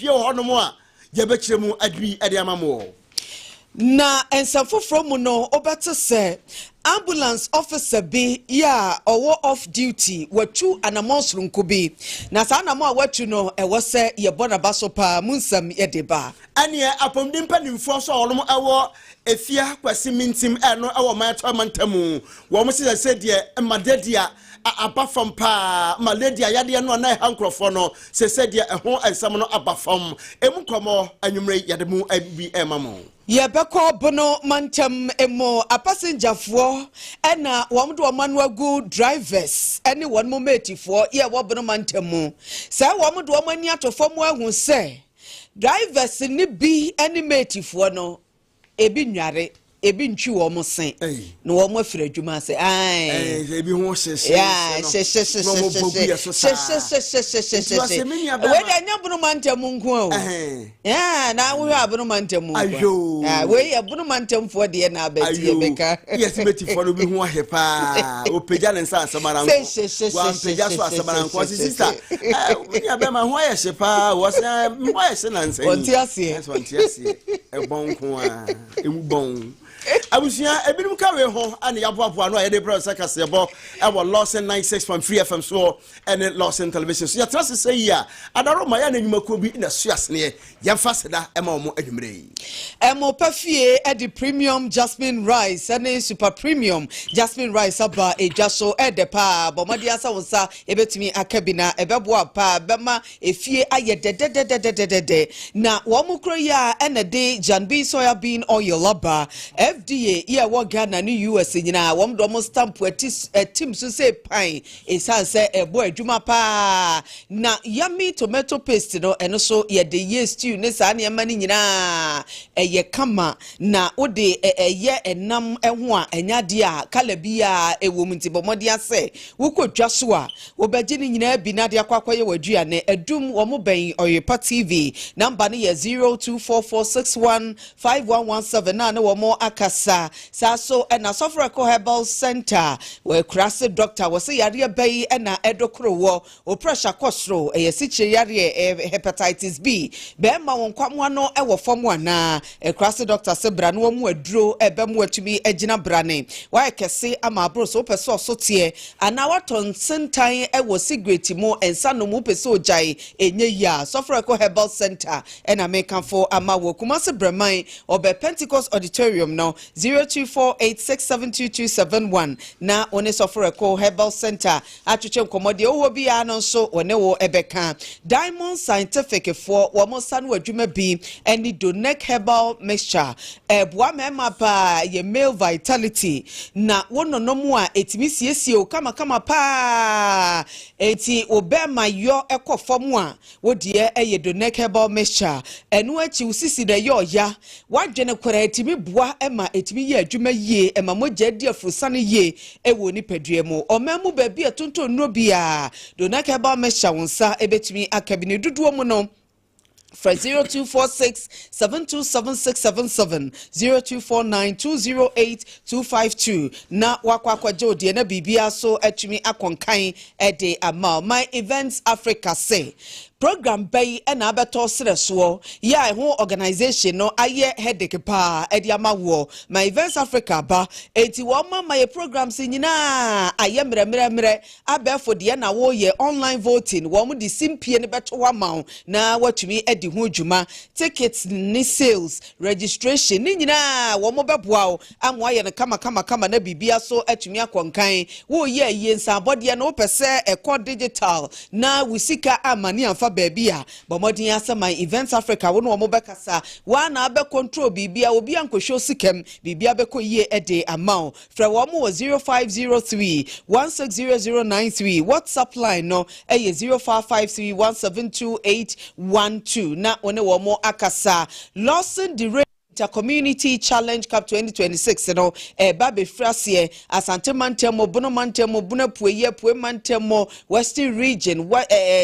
Pio Honomoa, Yabechemu Adri Adiamamo. Na ensafo from no obata say ambulance officer be ya or off duty watu anamonsrun kubi na sa anamo watu no e wo say Yeboah baso pa munsam yedeba Ane apomdim panimfo so olom ewo efia Kwesi mintim eno ewo mayato mantamu wo mo se de madedia abafam pa maladia yade no na hankrofo no se de ho ensam no abafam emkomo anwumre yade mu abi emamo Yebeko bono mantem emo a passenger for ena wamdo manwagu drivers any one momenti for ye wobono mantemu say wamdo mani atofom ahu say drivers ni bi any mate for no ebi nware ebi ntwi wo mo sen no wo mo afira adwuma se ebi ho hye ya we da nya bunu mantemu nko o ya na wo abunu mantemu we abunu mantemu fo de na abeti ebeka yes meti fo no bi ho hye pa o peja ne nsa asabara nko wa peja so asabara nko sister we abia ma ho hye pa wo se mo hye na nsa onti ase e bon ko a e mu bon abusia ebinim kawe ho ane yaboaboa no ayede bro sakasebo e wo Lawson 96.3 FM so ene Lawson television so ya trust say ya adaro ma ya na nyumako bi na suasne yemfa seda e ma omo adwumre emo pafie e di premium jasmine rice ene super premium jasmine rice aba ejaso e de pa bomadi asa wonsa ebetumi akabina ebeboa pa bema efie aye de na wo mukro ya ene de janbi soya bean oil aba FDA yeah what Ghana ni US nyina wom do mo stamp team so say pine esan say ebo adwuma pa na yummy tomato paste no eno so ye de ye stew ne sa na ma ni nyina ye kama na ode ye enam eho a enya de a kala bia ewom nti bomodi ase wukotwa so a obaje ni nyina bi na de akwakoye waduane adum wom ben Oyepa TV number ne ye 0244615117 na ne wom akasa so na Sofreko Herbal Center where Kwesi doctor was say yare bay na edokro wo o pressure kosro e siche yare hepatitis B be ma won kwamwa no e wo fom wana Kwesi doctor se bra no mu aduro e be mu atumi agina brane wa kese ama bro so pese osotie ana waton sentan e wo cigarette mu ensa no mu pese ojai enye ya Sofreko Herbal Center na mekanfo ama wo kuma se braman obe Pentecost Auditorium no 0248672271 na one Sofreko Herbal Center atwetwe nkomode owo bia no so one wo ebeka Diamond Scientific for wo mo sanu adwuma bi any Donec Herbal Mixture ebua mema pa ye male vitality na wononom a etimi siesie o kama pa eti obema yo ekofom a wodie eye Donec Herbal Mixture enu achi usisi de yo ya wadwene kwara etimi bua ema etimi ye adwuma yie ema mogya di afrosane yie ewo ni padua mu omemu ba bia tonton no bia Donec Herbal Mixture wonsa ebetumi akabine duduo mu no for 0246727677 0249208252 na wakwakwaje odie na bibia so atumi akonkan ede ama my events Africa say program bay na abeto sereso ya ho organization no aye headache pa edi amawo my events Africa ba enti wo ma my programs nyina aye mre abefo de na wo ye online voting wo mu di simpie ne beto wa ma na watumi edi ho dwuma tickets ni sales registration ni nyina wo mo beboa amwa ye ne kama na bibia so atumi akonkan wo ye nsabode na wo pese ekọ digital na wisika amani amfa babia bomodin asema events Africa wono mo bekasa wa na abe control bibia obi ankosho sikem bibia beko ye ede amount fra wo mo 0503160093 WhatsApp line no eye 0553172812 na one wo mo akasa Lawson the Intercommunity Challenge Cup 2026 no babe frasie Asante Mantemo Bono Mantemo Buna Puye Pue Mantemo Western Region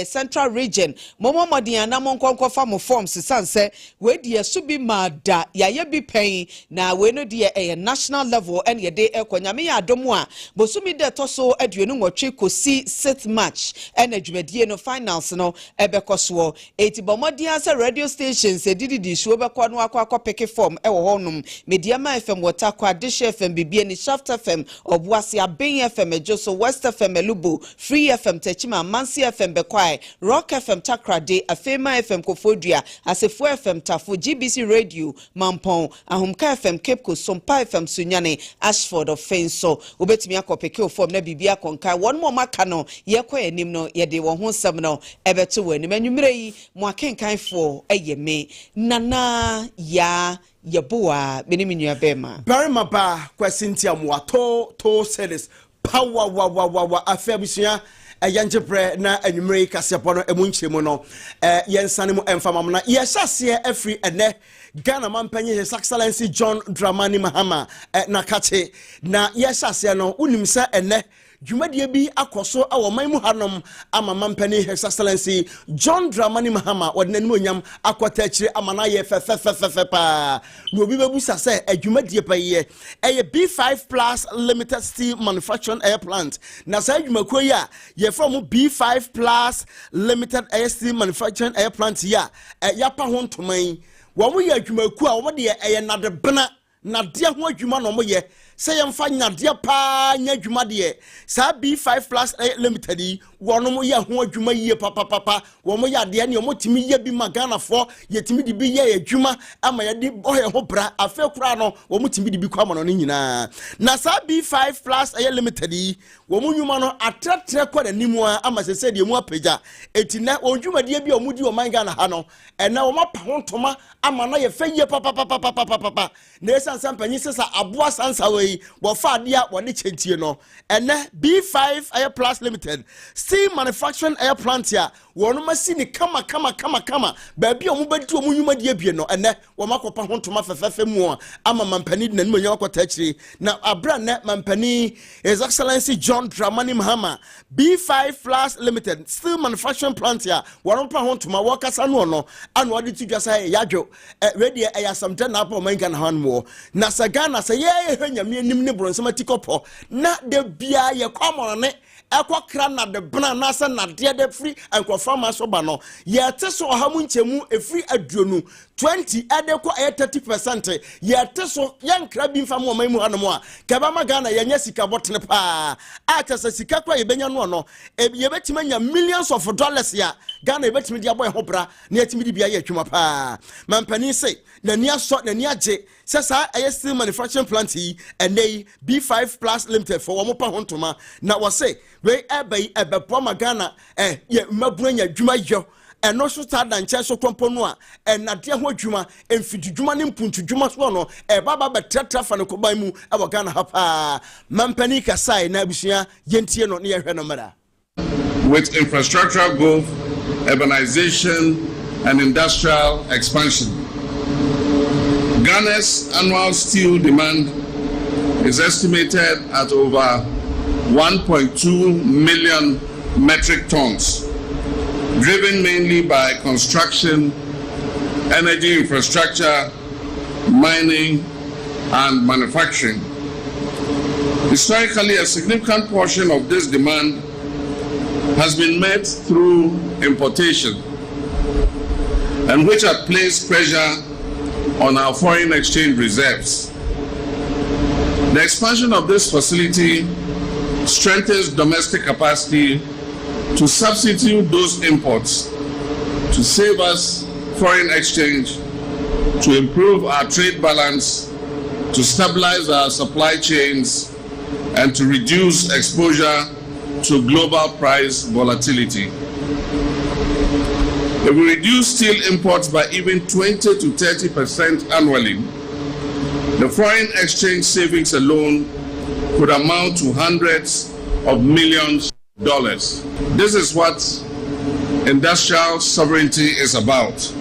Central Region Momo Modiana Monkonko Famo forms sanse we die subi mada ya ye bi pen na we no die national level and ye de ekwanyame ya adomu a bosumi de toso aduonu nwotwe kosi 6th match and adwumadie no finals no ebekoso eti bomodia se radio stations edidi show bekọ no akọ pick form e wo honum Mediama FM Watakwa Dish FM Bibie ni Shaft FM Obuasi Aben FM Ejoso West FM Elubo Free FM Techima Mansi FM Bekwai Rock FM Takrade Afema FM Kofodua Asefo FM Tafu GBC Radio Mampon Ahumka FM Cape Coast Sompa FM Sunyane Ashford of Fenso Obetimi akopeke form na bibia konkai one more maka no yekọ enim no yede wo ho nsem no ebeto wani manwumre yi mo akenkan fo eyeme nana ya Yeboah beniminu abema Barima ba Kwesi Ntiamoah to series power wa afabusua eyanjebre na anwumre kasebo no emunchiremu no yensane mu emfamam na yehase afri ene Ghana mampanyi His Excellency John Dramani Mahama na kache na yehase no unimsa ene Jumadi bi akoso awo maimu hanom ama mampani His Excellency John Dramani Mahama wadnanimu nyam akwata chire amana ye fe pa no obi bebusa se adwumadi pa ye eye B5 Plus Limited Steel Manufacturing Air Plant na sa adwumakuo ya ye from B5 Plus Limited Air Steel Manufacturing Air Plant ya yapa ho ntoman wo mo ye adwumakuo a wo de eye nadebena na de ho adwuma no mo ye say yemfa nyade pa nya adwuma de sa B5 Plus Limited yi wono mo ye ho adwuma yie papa wo mo ya de ne mo timi ye bi magana fo ye timi de bi ye adwuma ama ye de oye ho bra afa kura no wo mo timi de bi kwa mo no nyina na sa B5 Plus Limited yi wo mo nwuma no atratre kwa nimu ama se de mu apagya etina odwuma de bi o mu di o mangana ha no ena wo mapa ho ntoma ama na ye fa ye papa na esan sampanyi sesa aboa sansa we wo fa ade a wo ne chentie no ena B5 Air Plus Limited Steel Manufacturing Air Plant ya wono masini kama baabi o mu bedi o mu nwuma de abie no ene wo makopa ho ntoma fefefe mu ama mampani na nimo nyawa kwata chiri na abra na mampani His Excellency John Dramani Mahama B5 Plus Limited Steel Manufacturing Plant ya wono pa ho ntoma wo kasa no no anu ade tu dwasa yadwo ready ayasamte na apa man kan han mo na sagana sa ye hwanyame nim ne bronsema tikopo na de bia ye kwamoro ne ekokra na de bna na se na de de free enkofama so ba no ye te so hamu nchemu efri aduonu 20 ade ko 30% ye te so yankra bi mfa mo mu hanom a kaba magana ye nya sika botene pa a tesa sika kwa ye benya no no ye betima nya millions of dollars ya Ghana ye betimi dia boy ho bra na ye timi di bia ye atwuma pa mampani say na ni aso na ni age sesa aye steel manufacturing plant yi enei B5 Plus Limited for wo pa hontoma na wo say we ebe magana ye mabuna nya dwuma yo eno so ta da nche so kompo no a enade ho dwuma emfidi dwuma ne mpuntu dwuma so no baba betratra fa ne koban mu e Ghana ha pa mampani kasai na abusua yentie no ne ye hwe no mara with infrastructural growth, urbanization and industrial expansion. Ghana's annual steel demand is estimated at over 1.2 million metric tons, driven mainly by construction, energy infrastructure, mining, and manufacturing. Historically, a significant portion of this demand has been met through importation, and which have placed pressure on our foreign exchange reserves. The expansion of this facility strengthens domestic capacity to substitute those imports, to save us foreign exchange, to improve our trade balance, to stabilize our supply chains, and to reduce exposure to global price volatility. If we reduce steel imports by even 20 to 30% annually, the foreign exchange savings alone could amount to hundreds of millions of dollars. This is what industrial sovereignty is about.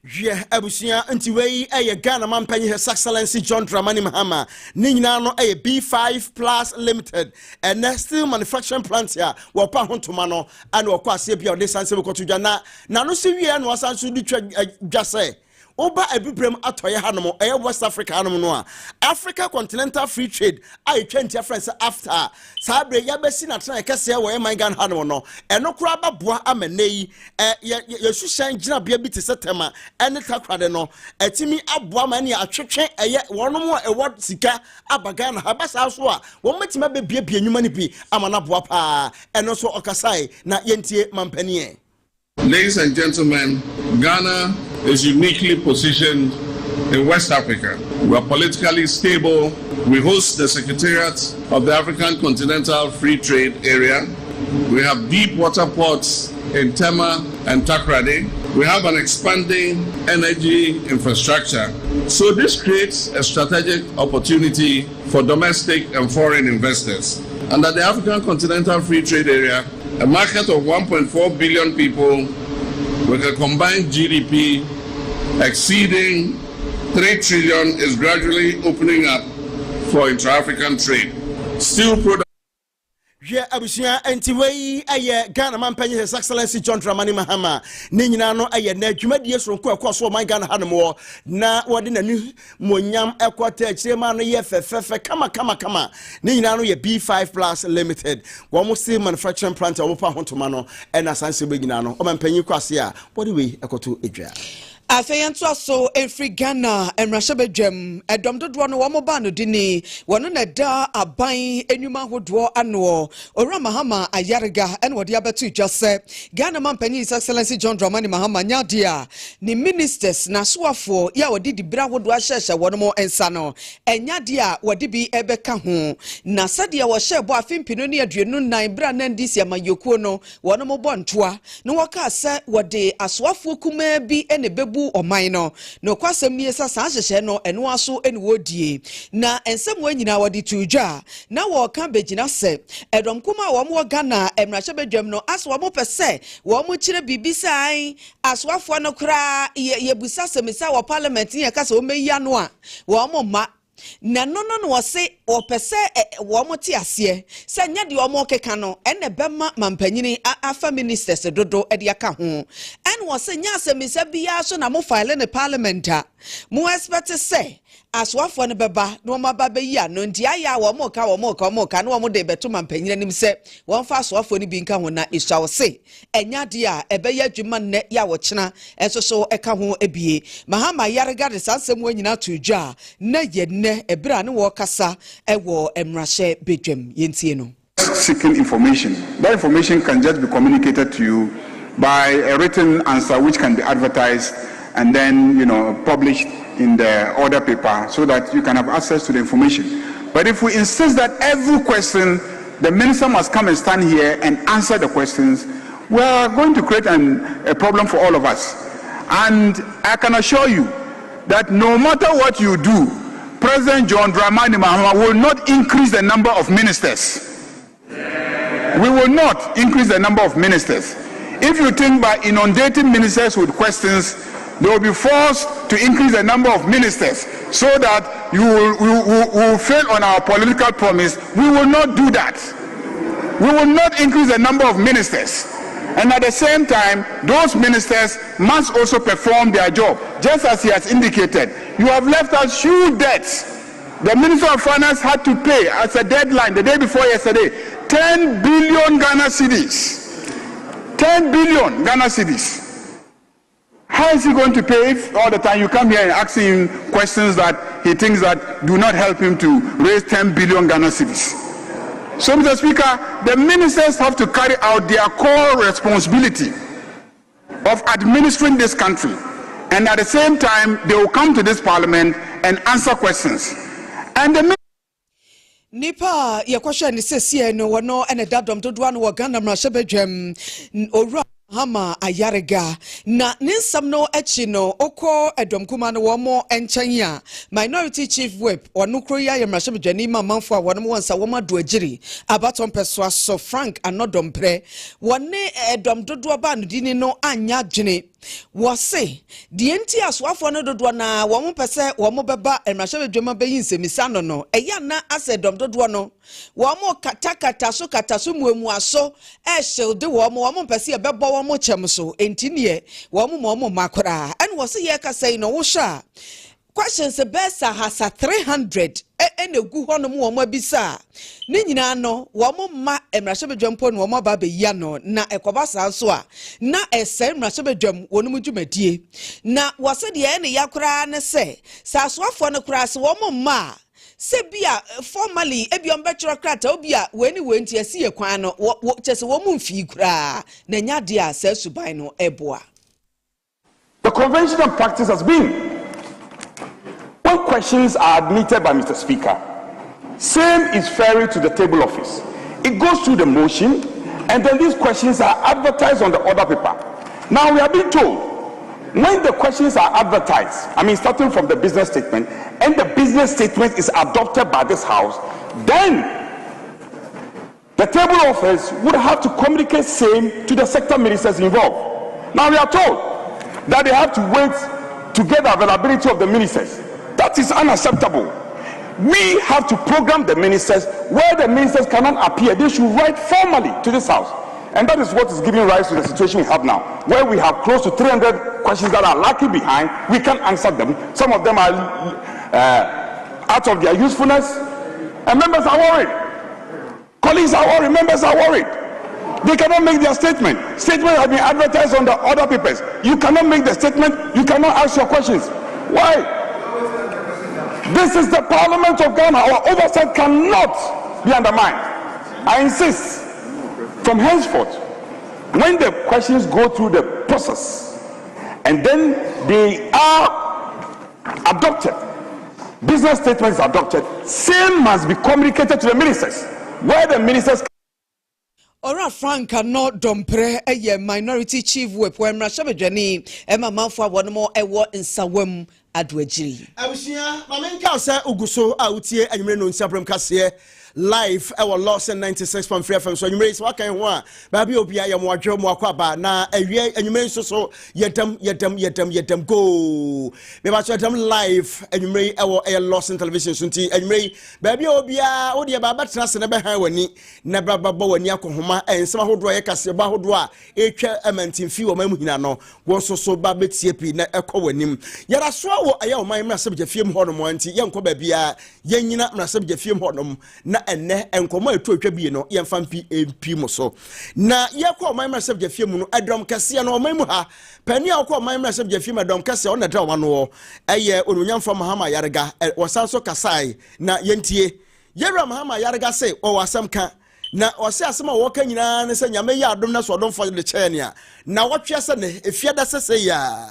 Yeah, abusia nti wei Ghana mampanyi His Excellency John Dramani Mahama ni nyina no B5 Plus Limited and steel manufacturing plant here wo pa hontoma no and wo kwa ase bia o de sanse be koto dwa na no se wie no wasanso di twa dwase Oba ebibrem atoye hanom West Africa hanom no Africa Continental Free Trade I 20 friends after sabre ya besi na tran kese wo Ghana hanom no eno kura baboa amenei yesuhyan gina bia bi te setema ene takrade no etimi aboa mane atwetwe wonom ewo sika abaga na habasa so a wo metima be bia enwuma ni bi amana boa pa eno so okasai na yentie mampanie. Ladies and gentlemen, Ghana is uniquely positioned in West Africa. We are politically stable. We host the Secretariat of the African Continental Free Trade Area. We have deep water ports in Ntiamoah and Takoradi. We have an expanding energy infrastructure. So this creates a strategic opportunity for domestic and foreign investors. Under the African Continental Free Trade Area, a market of 1.4 billion people with a combined GDP exceeding 3 trillion is gradually opening up for intra-African trade. Steel products. Yeah, abusia enti wei Ghana mampanyi His Excellency John Dramani Mahama ne nyina no na dwumadie sonko ekwaso Ghana hanom na wode nanu monyam ekwata akirema no ye fefefe kama ne nyina no ye B5 Plus Limited wo mo steel manufacturing plant wo pa hontoma no na sanse be nyina no o mampanyi kwase a body wei ekoto edwa Afeyanto so every Ghana emrashabedwam edom dodo no wo ba no dini wono na da aban enwuma hodo ano ora Mahama ayarega en wode abeto dwase Ghana mampani His Excellency John Dramani Mahama nyadia ni ministers na soafo ya wode di bra hodo ahyehye wono mo ensa no enyadia wode bi ebeka ho na sadia wo hye bo afimpino ne aduenu nan bra na ndisi amayokuo no wono mo bontoa no woka se wode asoafo kuma bi ene bebu oman no kwasem miesa sa hyehye no eno aso ene wodie na ensem wanyina wode tudwa na wo ka begina se edom kuma wo mo Ghana emrahye bedwam no aso wo pese wo mo kire bibisan asoafo no kra yebusa semisa wo parliament ye ka se wo meya no a wo mo ma na no wose o pese wo mo ti ase se nya de o mo keka no ene bema mampanyini afa ministers dodo e de aka ho en wose nya asemisa bia so na mo file ne parliament a mo expect se aswafo ne beba no maba be yi ano nti aya wo mo ka no wo mo de beto mampanyini nim se won fa aswafo ne bi nka ho na iswa wose enya de a ebe ya dwuma ne ya wo kena enso so eka ho ebie Mahama yarega de sansem wanyina tudwa na ye ne ebra ne wo kasa ewo emrahye bedwam yentie no seeking information. That information can just be communicated to you by a written answer which can be advertised and then published in the order paper so that you can have access to the information. But if we insist that every question the minister must come and stand here and answer the questions, we are going to create a problem for all of us. And I can assure you that no matter what you do, President John Dramani Mahama will not increase the number of ministers. We will not increase the number of ministers. If you think by inundating ministers with questions, they will be forced to increase the number of ministers so that we will fail on our political promise. We will not do that. We will not increase the number of ministers. And at the same time, those ministers must also perform their job, just as he has indicated. You have left us huge debts. The Minister of Finance had to pay as a deadline the day before yesterday 10 billion Ghana cedis. 10 billion Ghana cedis. How is he going to pay if all the time you come here and ask him questions that he thinks that do not help him to raise 10 billion Ghana cedis? So, Mr. Speaker, the ministers have to carry out their core responsibility of administering this country. And at the same time, they will come to this parliament and answer questions. And the Nipa yakwasha ni sesi no wono ene dadom dodoa no Ghana mrahye owura Hama ayarega na ninsam no echi no okọ edom kuma no wo mo enchen minority chief whip onukro ya yemrahye bedwani mamanfo a wono wonsa wo mado agiri abaton peso so Frank anodompre wone edom dodo ba no dini no anya dwene Wase the Ntiamoah no dodo na wo mo pese wo mo beba emrahye bedwama beyin semisa no eya na asedom dodo no wo mo kata so muemu aso e shield wo mo pese e bebo wo mo chem so enti ne wo mo makora and wase ye ka say no wo sha questions best has 300 enegu honom wo mo bisa ne nyina no wo mo ma emrahye bedwampo no wo mo ba be ya no na ekoba sa so a na ese emrahye bedwam wonum dwumadie na wose de ene yakora ne se sasoafo no kora se wo mo ma se bia formally ebiom betro krata obia weni wenti ase ye kwan no chese wo mo mfi kora na nya de a sa suban no eboa. The conventional practice has been when questions are admitted by Mr. Speaker, same is ferried to the table office. It goes through the motion, and then these questions are advertised on the order paper. Now we are being told, when the questions are advertised, starting from the business statement, and the business statement is adopted by this House, then the table office would have to communicate same to the sector ministers involved. Now we are told that they have to wait to get the availability of the ministers. That is unacceptable. We have to program the ministers. Where the ministers cannot appear, they should write formally to this House. And that is what is giving rise to the situation we have now, where we have close to 300 questions that are lacking behind. We can't answer them. Some of them are out of their usefulness. And members are worried. Colleagues are worried. Members are worried. They cannot make their statement. Statement has been advertised on the order papers. You cannot make the statement. You cannot ask your questions. Why? This is the Parliament of Ghana. Our oversight cannot be undermined. I insist, from henceforth, when the questions go through the process and then they are adopted, business statements adopted, same must be communicated to the ministers, where the ministers. Ora Franka no dompre eye minority chief whip when Rashabedwani Emma Manfo wonomo ewo nsawam adwagiri. Awusia mamenka se uguso autie anwumre no nsiabrem kase live our Lawson 96.3 FM so anwumre so wakan ho a ba bi obia ye mo adwo mo akwaba na awie anwumre so yedam go be ba so yedam live anwumre our Lawson television so nti anwumre ba bi obia wo de ba batena se ne be han wani na ba wani akohoma ensema hodo ye kase ba hodo a etwa amantimfi wo mamu hina no wo so ba betie pi na ekowanim yara so wo aye o man mrasem jafiem ho no mo nti ye nko ba bia ye nyina mrasem jafiem ho no na enne enkomo etotwa bi no ye mfampi empi mo so na ye ko man mrasem jafiem no adrom kase no man mu ha pani akọ man mrasem jafiem adrom kase o na dra wa no eye onunyamfo mahama yarega wasanso kasai na yentie yera mahama yarega se o wasam ka na ose asema wo ka nyina ne se nyame ya adom na so odom fo de chenia na wotwe se ne efiada sese ya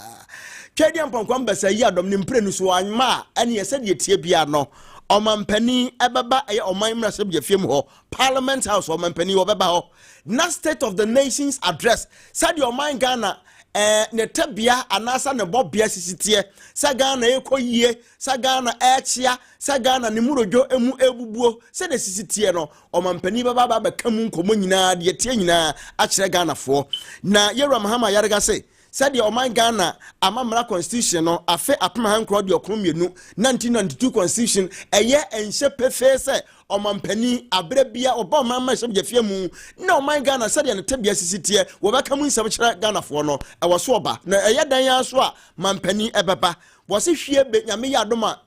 twedi ampankwam besa yi adom ne mprenu so anma ene yese de tie bia no omampani ebeba eye oman mrasem jafiem ho Parliament House omampani obeba ho na State of the Nations address said your mind Ghana ne tabia anasa ne bobia sisitie sa Ghana ekoyie sa Ghana echia sa Ghana ne murojo emu ebubuo se de sisitie no omampani baba ba kamu nkomo nyina de tie nyina a kire Ghana fo na yera mahama yarega se said your mind Ghana amamra constitution no afe apema hankro de okrommienu 1992 constitution eye enhye pefe se omampani abrebia oba mamma hye jafia mu na o mind Ghana said ne tabia sisitie wo beka mu nsam kire Ghana fo no e wo so oba na eye dan ya so a mampani ebeba wo se hwie be nyame ya adoma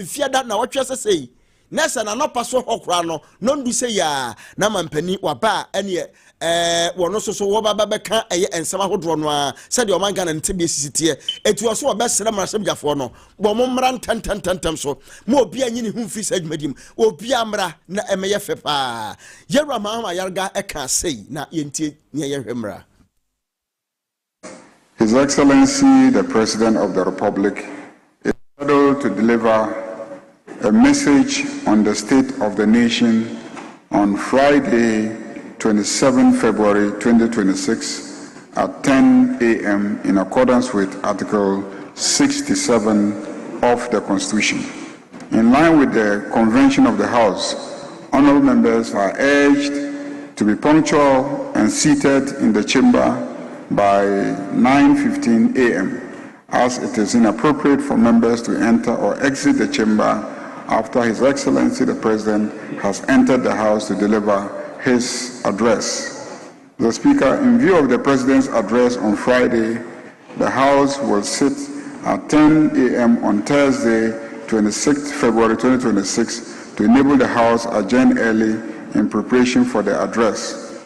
fiada na wotwe sesei nesa na no paso hokra no no ndu se ya na mampani waba ene wono so wo baba beka eye ensama hodro no a said o man Ghana ntebe sisitie etu oso obesere mrasem jafo no bo mo mra ntantantantam so mo obi anyi ne hu fi sadwumadim obi amra na emeye fepa yera mahama yarga eka sei na yentie ne yehwemra. His Excellency the President of the Republic is scheduled to deliver a message on the state of the nation on Friday 27 February 2026 at 10 a.m. in accordance with Article 67 of the Constitution. In line with the convention of the House, honorable members are urged to be punctual and seated in the chamber by 9:15 a.m., as it is inappropriate for members to enter or exit the chamber after His Excellency the President has entered the House to deliver his address. The Speaker, in view of the President's address on Friday, the House will sit at 10 a.m. on Thursday, 26 February 2026, to enable the House adjourn early in preparation for the address.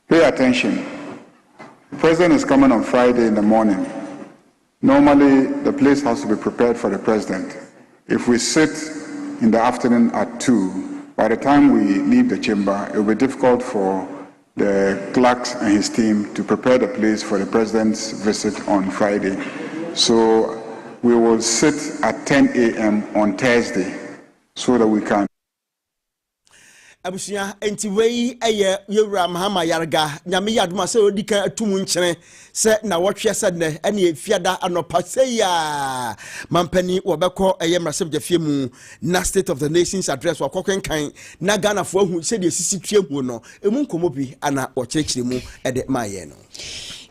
Pay attention. The President is coming on Friday in the morning. Normally, the place has to be prepared for the President. If we sit in the afternoon at 2, by the time we leave the chamber, it will be difficult for the clerks and his team to prepare the place for the President's visit on Friday. So we will sit at 10 a.m. on Thursday so that we can. Abusia entiwei eye yewura mahama yarga nyame yaduma se odika atumu nkyene se na wotwe se ne ene efiada anopa se ya mampani wobekọ eye mrasem jafie mu na State of the Nations address wakọkwenkan na Ghana fo hu se de sisi tue hu no emu nkomobi ana wokyekire mu ede maye no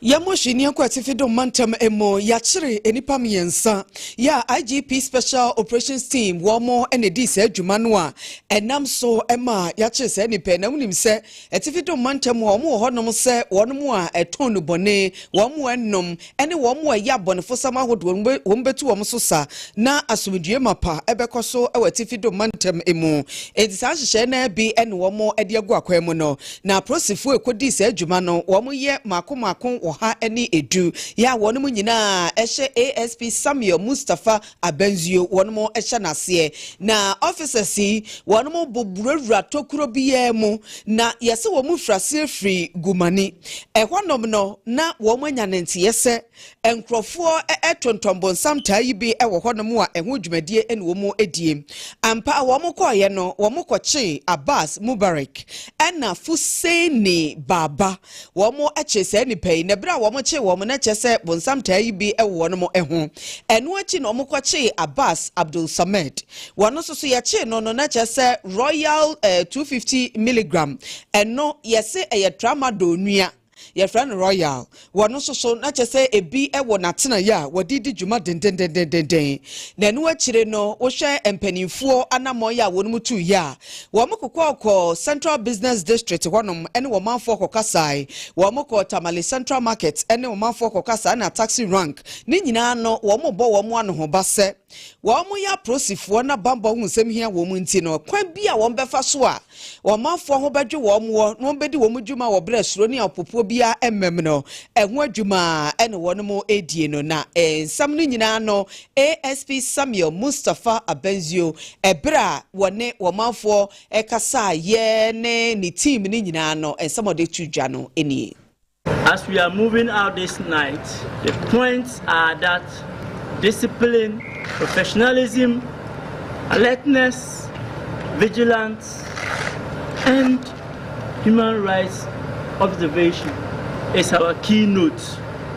Yamoshini Kwesi Fido Mantam Emo Yachire Enipam Yensa Ya IGP Special Operations Team Wamo Enedi se Jumanwa Enam so Emma Yachire se Enipe na unim se Etifido Mantam Wamu honom se wonom a etonu bone wamu ennom ene wamu ya bone fosama hodo wombetu wom so sa na asomdue mapa ebekoso ewa Etifido Mantam Emo edisa hye na bi ene womo ede agu akwemu no na prosifu ekodi se adwuma no womu ye mako Oha eni edu ya wonom nyina ehye ASP Samuel Mustafa Abenzio wonom ehye nase na officers wonom boburawura tokuro biye mu na yese womu frase free gumani ehwonom no na womanya nante yese enkrofo etontombo samta yi bi ewo honom a eho dwumadie ene womu edie ampa womu koye no womu koche Abbas Mubarak ena Fuseni Baba womu echese ni pay nebra womu che womu na chese bonsamta yi bi ewo no eho eno achi no mukwache Abbas Abdul Samed wono soso ya che no na chese Royal 250 mg eno yese eye tramadol nua your friend Royal wono soso na chese ebi ewo natena ya wadidi dwuma den na no akire no wo hwe empanimfuo anamo ya wono mutu ya wo mokokọ Central Business District wonom ene wo manfo kokasai wo mokọ Tamale Central Market ene wo manfo kokasa na taxi rank ni nyina no wo mobo wo mo ano ho base wo mo ya prosifo na bamba hu nsem hia wo mu nti no kwan bia wo befa so a wo manfo ho bedwe wo mo no bedi wo mu dwuma wo brasuro ni apopo bia emmem no eho adwuma ene wono mo edie no na ensam no nyina no ASP Samuel Mustafa Abenzio ebra wone wo manfo ekasa ye ne ni team ni nyina no ensam ode tudwa no eni. As we are moving out this night, the points are that discipline, professionalism, alertness, vigilance, and human rights observation is our keynote.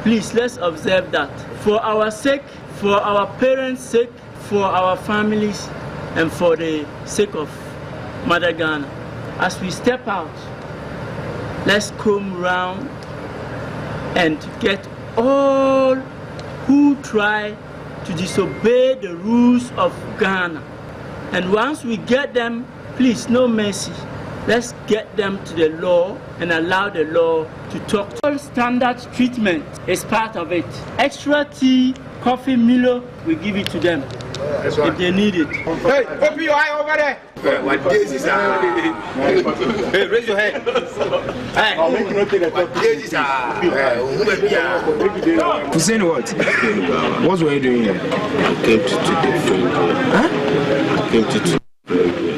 Please, let's observe that. For our sake, for our parents' sake, for our families, and for the sake of Mother Ghana. As we step out, let's come round and get all who try to disobey the rules of Ghana. And once we get them, please, no mercy. Let's get them to the law and allow the law to talk. All standard treatment is part of it. Extra tea, coffee, Milo, we give it to them if they need it. Hey, open your eye over there. What days is that? Hey, raise your hand. Hey, what days is that? Hussein, what? What were you doing here? I came to the friend. Huh? I came to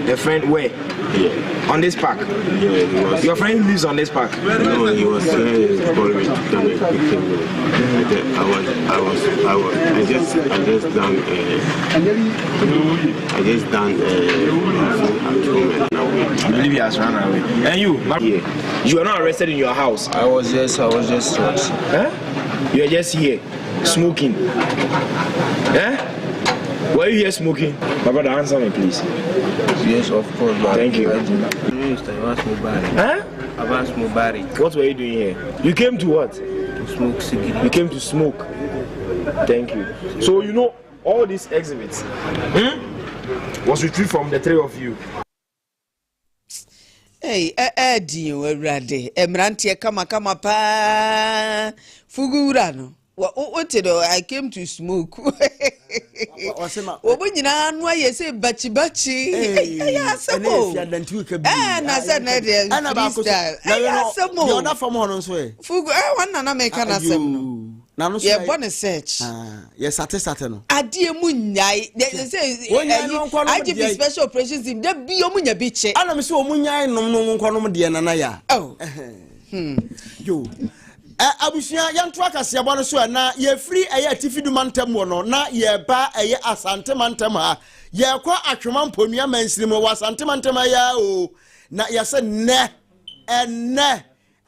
the friend where? Yeah. On this park? Yeah, he was. Your friend lives on this park? No, he was here. He calling me to come and pick him. I just done at home and away. You believe he has run away? And you? Yeah. You are not arrested in your house? I was just. Huh? You are just here, smoking. Huh? Were you here smoking? My brother, answer me, please. Yes, of course. Thank you. Huh? What were you doing here? You came to what? smoke cigarette. You came to smoke. Thank you. So you know all these exhibits was retrieved from the three of you. Hey, Eddie, ready. Emrantia, kama pa. Fugurano. What did I came to smoke? Obunina anwa yese bachi. Yeah, samo. And I said, and about the other from Hononsway. Fugu, one nana make an assembly. Yeah, bonus search. Yes, Saturday. Adia Munyai, they say, I give special operations in the Biomunya beach. And I'm so Munyai, no one Diana. Oh, you. Abusia yan twaka se abon so na ye free eye tifidu mantem wo no na ye ba eye asante mantem ha ye kwa atwema mponua mansirimo wa asante mantem ya o na ye se ne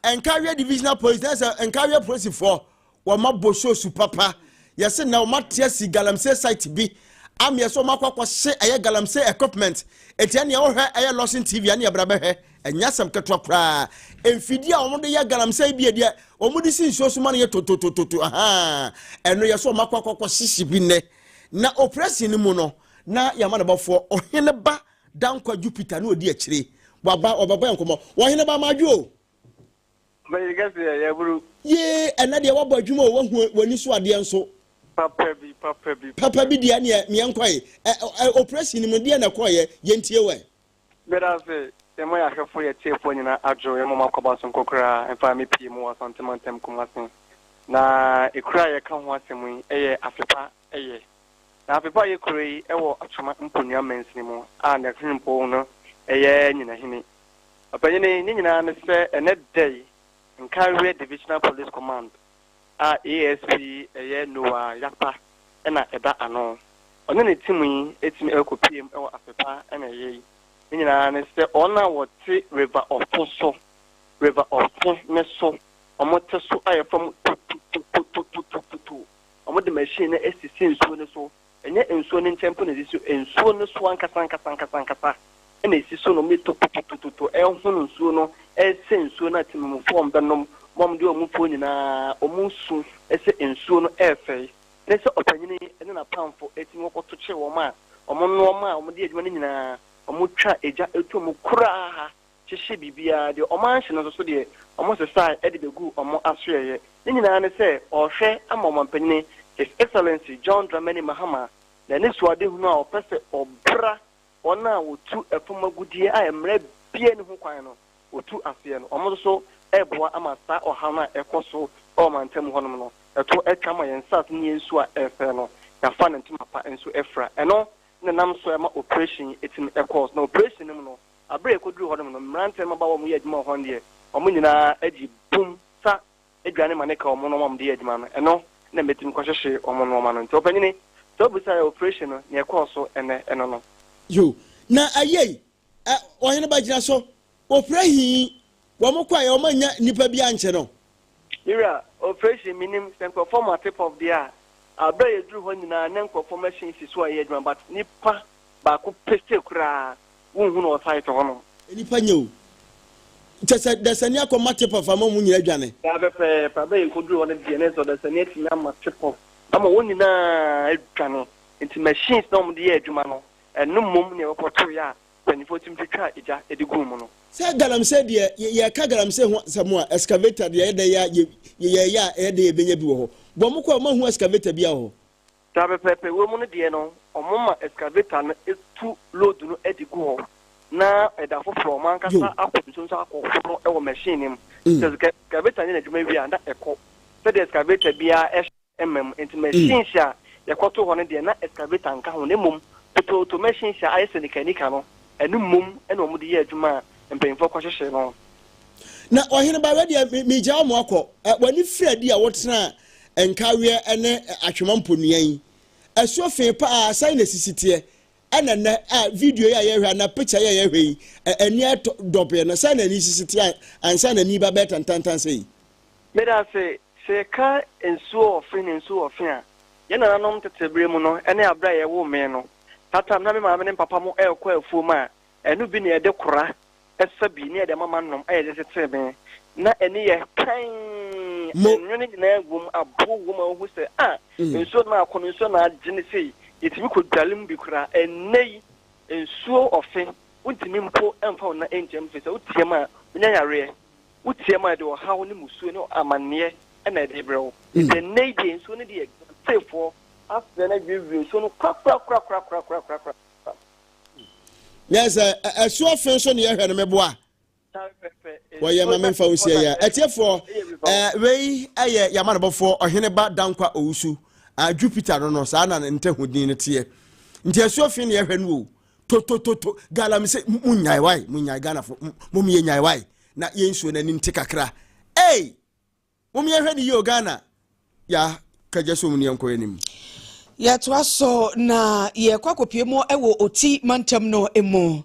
enkawe divisional police na enkawe police for wa mabosho su papa ye se na o matia si galamsey site bi am ye so makwa se eye galamsey equipment etiane ye wo hwe eye Lawson TV ane abrabe hwe enyasam ketwa pra emfidi a omo de ya galamsey bi de omo di sin so ma ne to aha eno ye so makwa sisi bi ne na operation ni mu no na ya ma ne bafo ohene ba dankwa Jupiter na odi akire baba obaba enkomo ohene ba madwo me gase ya buru ye ena de wabo adwuma o wahu wani so ade enso papa bi dia ne me enkoye operation ni mu dia na koye ye ntie we berase Emo ya hwefo ye tiefo nyina adwo ye mama kwaba so kokra emfa me pie mu asantemantem kumasen na ekura ye ka ho asemu eye afepa eye na afepa ye kurei ewo atwama mponua mensini mu a na hwimpo no eye nyina hini apanyene ni nyina ne se ene day Nkawe Divisional Police Command ASP eye Noah Yapa na eda ano ono ne timu etimi ekopiem ewo afepa na eye Nina ne se ona wote river of Toso neso omote so aye from omo de machine na esisi nsuo ne so enye nsuo ne ntempo ne disu nsuo ne so ankasa ena esisi no me to ehunu nsuo no ese nsuo na timu form benom mom de omufo nyina omusu ese nsuo no efe ne se opanyini ene na pamfo etimi wokoto che wo ma omo no ma omo de adwuma ne nyina omutwa eja etu mu kura hihye bibia de omanhye no so de omo se sai e de begu omo asoyeye ni nyina ne se ohwe amomampanyi His Excellency John Dramani Mahama na ne suade hu no a opese obra ona wotu efomagudie a emre bie ne ho kwan no wotu afie no omo so eboa amasa ohana ekoso o mantem honom no eto etwama yensat ne yensu a efe no ya fa ne ntimapa enso efra eno na nam so ema operation etim equals na operation no abre ekoduru hodom no mrante ma ba wo mu yadwuma ho de omo nyina agi bum sa edwane maneka omo no mam de yadwuma no eno na metim kwahwehwe omo no ma no nti opanyini so busa operation no na equals so eno no yo na ayei ohene ba gina so operation wo mo kwa ye o manya nipa bi anche no ira operation minim senko former tip of the year abre edru ho nyina na nkofo machine siso a yedwuma but nipa ba ko peste kura wonhu no site ho no nipa nyew tese desani akoma tip of ama mu nyina dwane ya bepe pa be nkodru ho ne de ne so desani atimi ama tip of ama won nyina edwane nti machines na mo de yedwuma no enu mom ne wopoto ya penifo tim twitwa eja edigu mu no se galamsey de ye ka galamsey ho samu a excavator de ye ya ye de benya bi wo bo mo kwa mahu excavator bia ho tabe pepe wo mu no de no omoma excavator no etu load no edigu ho na eda foforo man kasa akotunso akoforo e wo machine nim so excavator ni na djuma wi anda eko so the excavator bia into machine sha yakoto ho no de na excavator nka ho ne mum to machine sha ayese nikanika no enu mum ena omu de ye adwuma mpemfo kwahwehwe no na ohene ba we me gya mo akọ wani fredi a wotena enkawe ene atwema mponuan asuofe pa asai na sisitie ena na video ya ye hwa na picture ya ye hwe eni dope na sai na ni sisitie ansa na ni ba beta tantan sei me da se ka ensuo ofin a ye na nanom tetebre mu no ene abra ye wo me no tata na me ma me papa mo ekọ afuo ma enu bi na ye de kora esabi ni ede mama nom ayede tetebe na eni ye kan enwene nyina gum abo gum hu se ensuo na akono ensuo na agene sei yetimi ko dwalim bi kura enei ensuo ofe untimi mpo emfa na enjem fese utiem a nya yare utiem a de o hawo ne musuo ne amanne na de brewo the nei de ensuo ne de sefo after na gwiwi so no kra yes ensuo ofe so ne ye hwe ne meboa Why my men found here? At your for Ray, Yamanabofo, or Heneba Dankwa Ousu, Jupiter no Sana and Tehudin tear. Ntia fin ye henwu. To galam say munyai wai, munyai gana for mummy nyai wai. Na yensu and intikakra. Hey! Mummy ready yo Ghana. Ya Kajasumni uncle enim. Ya twaso na ye kwakopie mo ewo oti mantem no emo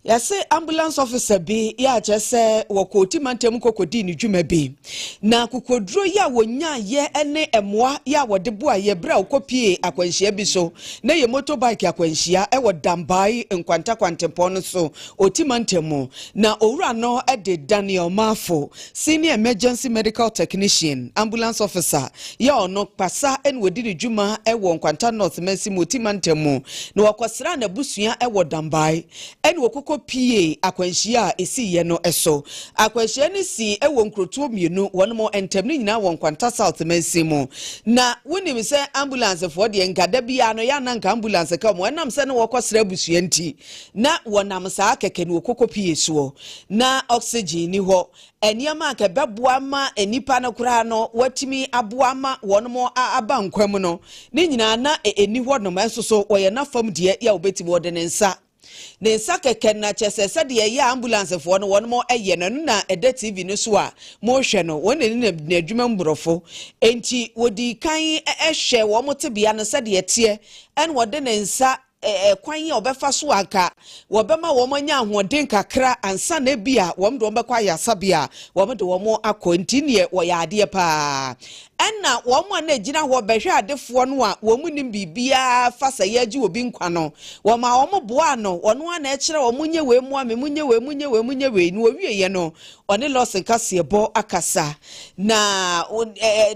ya se ambulance officer bi ya chese wo oti mantem kokodi ni dwuma bi na kokodro ya wonya ye ene emoa ya wode bo aye bra okopie akwanhia bi so na ye motorbike akwanhia ewo dambai nkwanta kwantempo no so oti mantem na owura no ede Daniel Mafo senior emergency medical technician ambulance officer ya ono pasa en wodi ni dwuma ewo North Mercy Motimantemu na wakosra na busua ewo dambai eni wokoko PA akwanhia esi ye no eso akwanhia ni si ewo nkroto mienu wonmo entem ni nyina won kwanta South Mercy mu na wonim se ambulance for de nkada bia no ya na nka ambulance ka mo enam se ne wakosra busua nti na wonam sa keke ni wokoko PA so na oxygen ni ho eniama akebeboa ma enipa no kura no watimi aboa ma wonmo aba nkwam no ni nyina na eni ho no manso so oye na fam de ya obeti wo de nensa keke na chese de ya ambulance fo no wonmo eye no na ede TV no so a mo hwe no won ni na adwuma mbrofo enti wodi kan ehwe wo motebia no se de tie en wode nensa kwan ya obefa so aka wobema wo manya ahoden kakra ansa na bia wo mdo mbekwa ya sabia wo mdo wo akwanti ne wo ya ade pa enna wo mo na gina ho behwe adefo no a wo munim bibia fasa ya gi obi nkwa no wo ma wo mo boa no ono na ekire wo munye we mu ame munye we ni wo wieye no one Lawson kasebo akasa na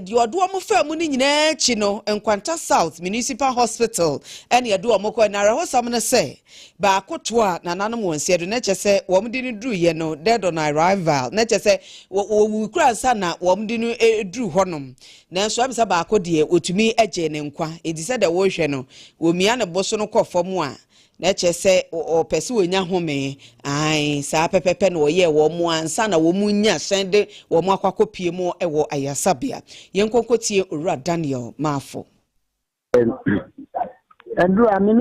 di odo mo fa mu ni nyina chi no Nkwanta South Municipal Hospital ene ye do mo ko na raho samne se ba akoto a nananom wonse do na chese wo mdi ni dru ye no dead on arrival na chese wo kura sa na wo mdi no edru honom na so amsa ba akode otumi eje ne nkwa edise de wo hwe no wo mia ne boso no kofom a na chese o pese wonya home ai sa pepepe no ye wo mo ansa na wo munya sende wo mo akwakopie mo ewo ayasabia yenkonkotie owura Daniel Mafo Andrew, I mean,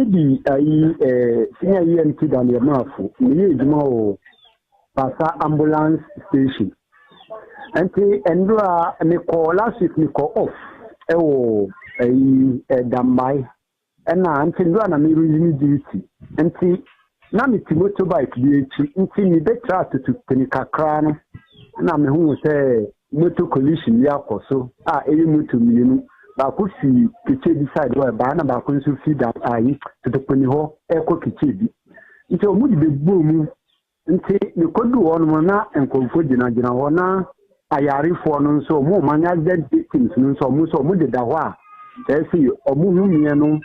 senior EMT Daniel Mafo, me Pasa ambulance station. And Andrew, me call last week, me call off. Dambai. And now I'm saying, I'm using duty. And now me to motorbike duty. And me better to Penica Crown. And I'm who say motor collision, yeah, so motor me. Ba ko si kiche bi side wa ba na ba ko nso fi da ayi to the poni ho e ko kiche bi nti o mu di begbo mu nti ne kodu won mo na enkonfo gina ho na ayarefo no nso mu manya dead victims no nso mu so mu de da ho a say o mu hu mie no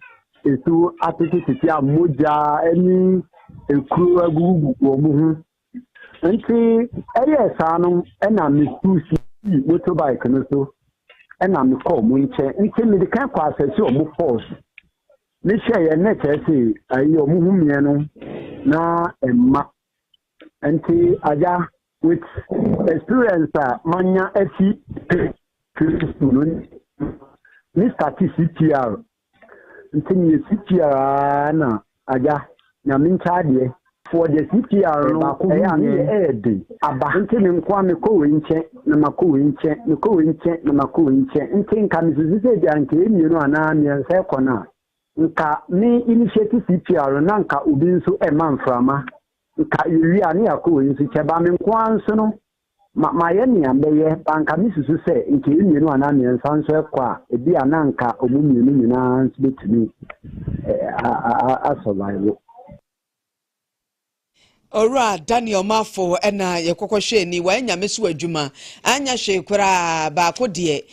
esu atititi a moja eni ekuru agugu o mu hu nti eye sa no e na me tu si motorbike no so and I'm called Munche, and tell me the camp was a show of force. This year, next, I your Muhumiano, na and ma. And Aja with experience, Mania Eti, Mr. TCTR, and tell me CTR, Aja, Namin for the CPR Abantin Kwame Coinche, Namakuinche, Nukuinche, Namakuinche, and think I'm you know, an army and Sekona. Nka me initiative CPR Nanka Ubinsu a man from Nka Uriani Akuin, Chabamin Kwansono, Mayani and Baye, Banka Missus say, in case you know an army and Sansa Qua, a dear Nanka, or Mummy, to me. I survive. Ora Daniel Mafo ena yekokwohwe ni wanya mesu adwuma anya hwe kura ba ko de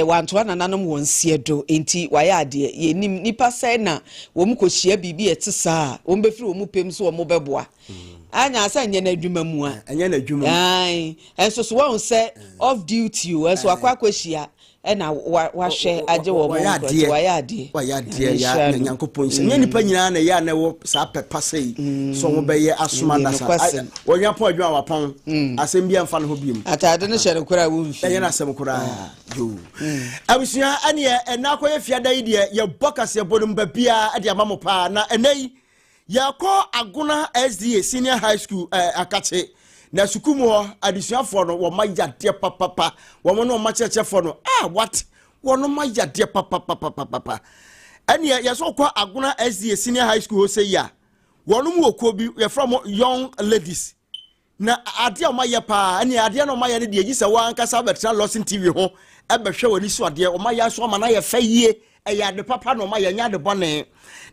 wanto ananom wonsie do enti waya ade yenim nipa sai na wom kohia bibi etesa wom befiri wom pem so wom beboa anya asa nya na adwuma mu a anya na adwuma ai enso so won say off duty o enso akwakwahia ena wahwe age wo mo waya ade ya nyankopon se nya nipa nyina na ya na wo sa pepa sei so wo be ye asoma na sa wonya po adwa wapon asem bia mfa no ho biem atade ne hye kura wo mfi enya na asem kura yo abusua ane ena akoye fiada yi de ye bokase bodum ba bia ade amamo pa na enai yakọ aguna SDA senior high school akache na sukumu ho adisuafo no wo mayade papa wo mo no machechefo no what wo no mayade papa ene yeso kwa aguna SDA senior high school ho say ya wo no mu okobi ye from young ladies na ade o maye pa ene ade no maye ne de gisa wa ankasa betra Lawson TV ho ebehwe woni so ade o maye so ma na ye fa yie ya de papa no maye nya de bone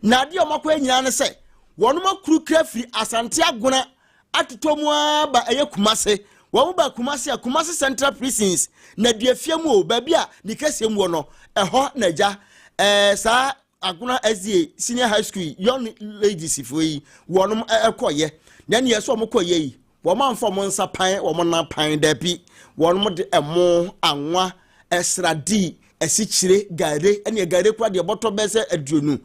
na ade o makwa nyina ne say wo no makuru krafiri asante aguna atotomu ba eye kumase wo ba kumase central prisons na diafia mu o ba bia ni kase mu no eho naja sa aguna SDA senior high school young ladies foi wo no ekoye na ne yeso mo koye yi wo manfo mo nsa pan wo mo na pan da bi wo no de emo anwa esradi esichire gare ene gare kwa de boto bese aduonu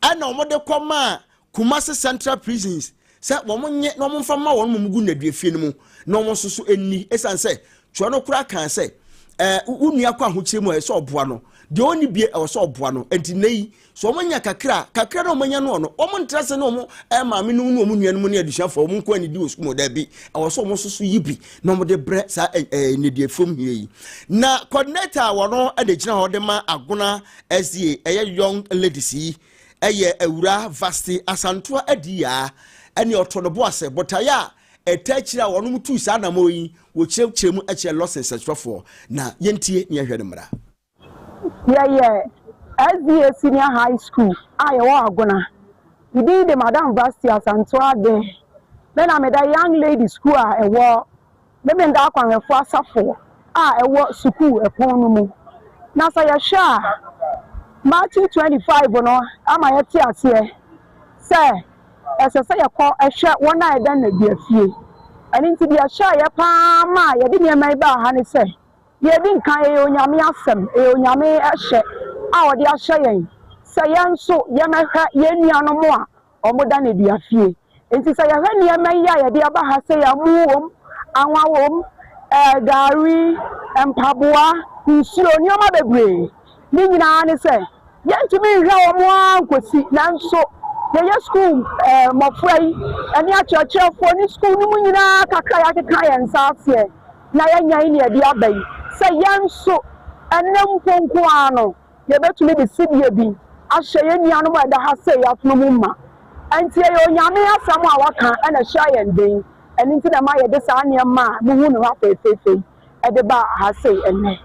ana wo de koma kumase central prisons se wo monye no momfa ma won mugu na duafie no mu no mo soso eni esanse twa no kura kan se unua kwa hochire mu so oboa no de oni bie e so oboa no enti nei so monya kakra no monya no no o mo ntrase no mo maame no no mo nua no mo ne aduafo mo nko ani di osumo da bi e so mo soso yibi no mo de bre sa ne duafom hie na coordinator wono ade gina ho de ma aguna SDA young ladies yi eye ewura vasti asantoa adia ene otonobo ase botaya etachira wonum tu sa na moyi wo chiremu ache Lawson sesfo na yentie ne hwede mra SDA senior high school ayewo aguna idi de madam vasti asantoa de me na me da young lady school ewo me nda akwanwefo asafo ewo school epon mu na sa ya sha Matthew 25 no ama yeti ase say esese yakọ ehwe wona eda na biafie ani nti bia sha ye pa ma ye de niam ba ha ne se ye di nkan ye onyame asem onyame ehye a wode ahye yen se ye nso ye mehwa ye nuanom a omoda na biafie nti se ye hwa niam ya ye de aba ha se ya muwom anwawom gari empaboa nsuo niam bebre ni nyina ne se ye ntumi hwa omo ankosi nanso ye school mofrai ani achechefo ni school ni munyina kakra ya keka ya nsafie na ya nyan ni ade abai se yanso enem ponko ano ye betumi de sidie bi ahye ye nuano ma da ha se ya funu mumma anti ye onyame asam a waka na hya ye den ani nti na ma ye de sa ne ma muhu no afefefe e de ba ha se enne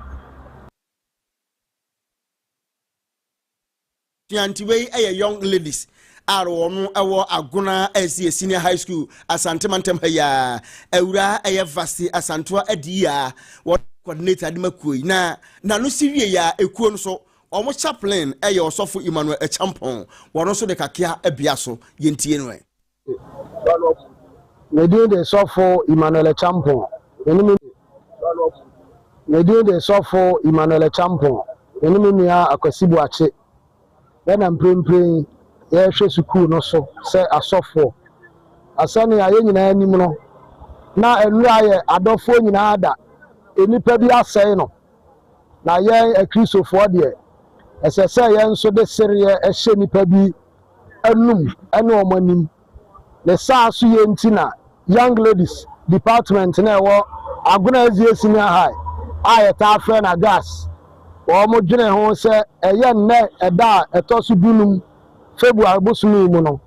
Ntiamoah young ladies Arono ewo aguna SDA senior high school asante mantem ya ewura vasti asantoa adia what coordinator de makui na no siwie ya ekuo no so omo chaplain osofo Emmanuel Echampon wono so de kakea abia so yentie no we do the sofo Emmanuel Echampon we do the sofo Emmanuel Echampon enimi nia Kwesi buache na mprempren ye hwe sukuu no so se asofo asane aye nyina anim no na enu aye adofo nyina ada enipa bi asɛe no na ye akrisofo de esese ye nso de serie ehye nipa bi anum ene omanim le saaso ye ntina young ladies department na ewo aguna SDA senior high aye ta fe na gas wo mo dwene ho se eye nne eda etoso dunum February bosumi mu no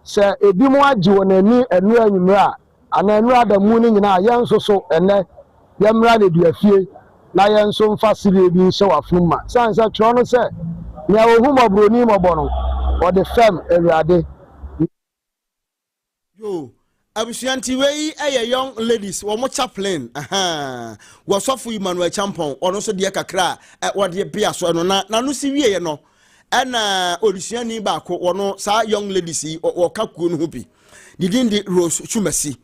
se ebi mu agi wonani enu anyumra ana enu adamu ni nyina yenso so enne yemra ne duafie na yenso mfa sire bi hye wafuma sansa tro no se ne ohum obroni mobo no o de fem ewuade yo Abusianti wei young ladies wo mo chaplain wo sofo Emmanuel Champon ono so de kakra wo de bia so no na no si wie no na orusiani ba ko wono sa young ladies wo kakuo no bi didin di Rose Chumasi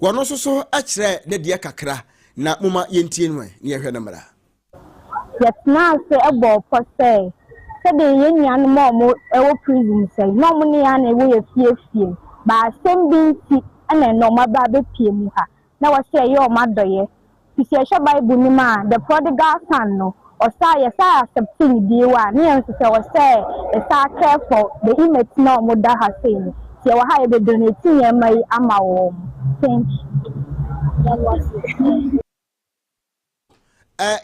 wono so akire ne de kakra na moma yentie no ne yehwe na mara yetna se ebo pose se de yenyan mo ewo prison say no mo ne ya na ewo ye ba sembinti ana no ma ba be pie mu ha na wo se ye o ma doye ti se hwe Bible ni ma the prodigal son no o sa ye sa accepting die wa ne en se wo se e sa care for the image no mo da ha say ni se wo ha ye be donate ye mai ama wo thank you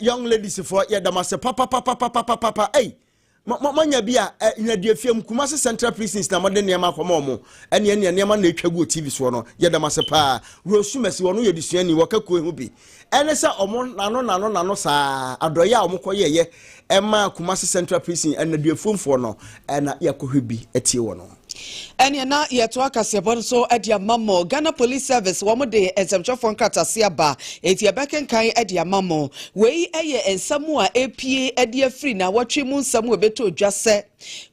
young ladies for ye damase papa hey manya bia ina de afiem Kumasi Central Prisons na mode niam akoma mo ene niam na etwagu TV so no ye damase pa Rose Chumasi wono ye disuani wakakuo hu bi ene se omo nano sa adoye a omo koye ye ema Kumasi Central Prison ene de afumfo no na yakohwe bi etie wono ene na yeto akasebon so adia mamo Ghana Police Service wo de exemption kratase aba eti abekenkan adia mamo wei eye ensamu a apie adia free na wotwe mu nsamu ebeto odwase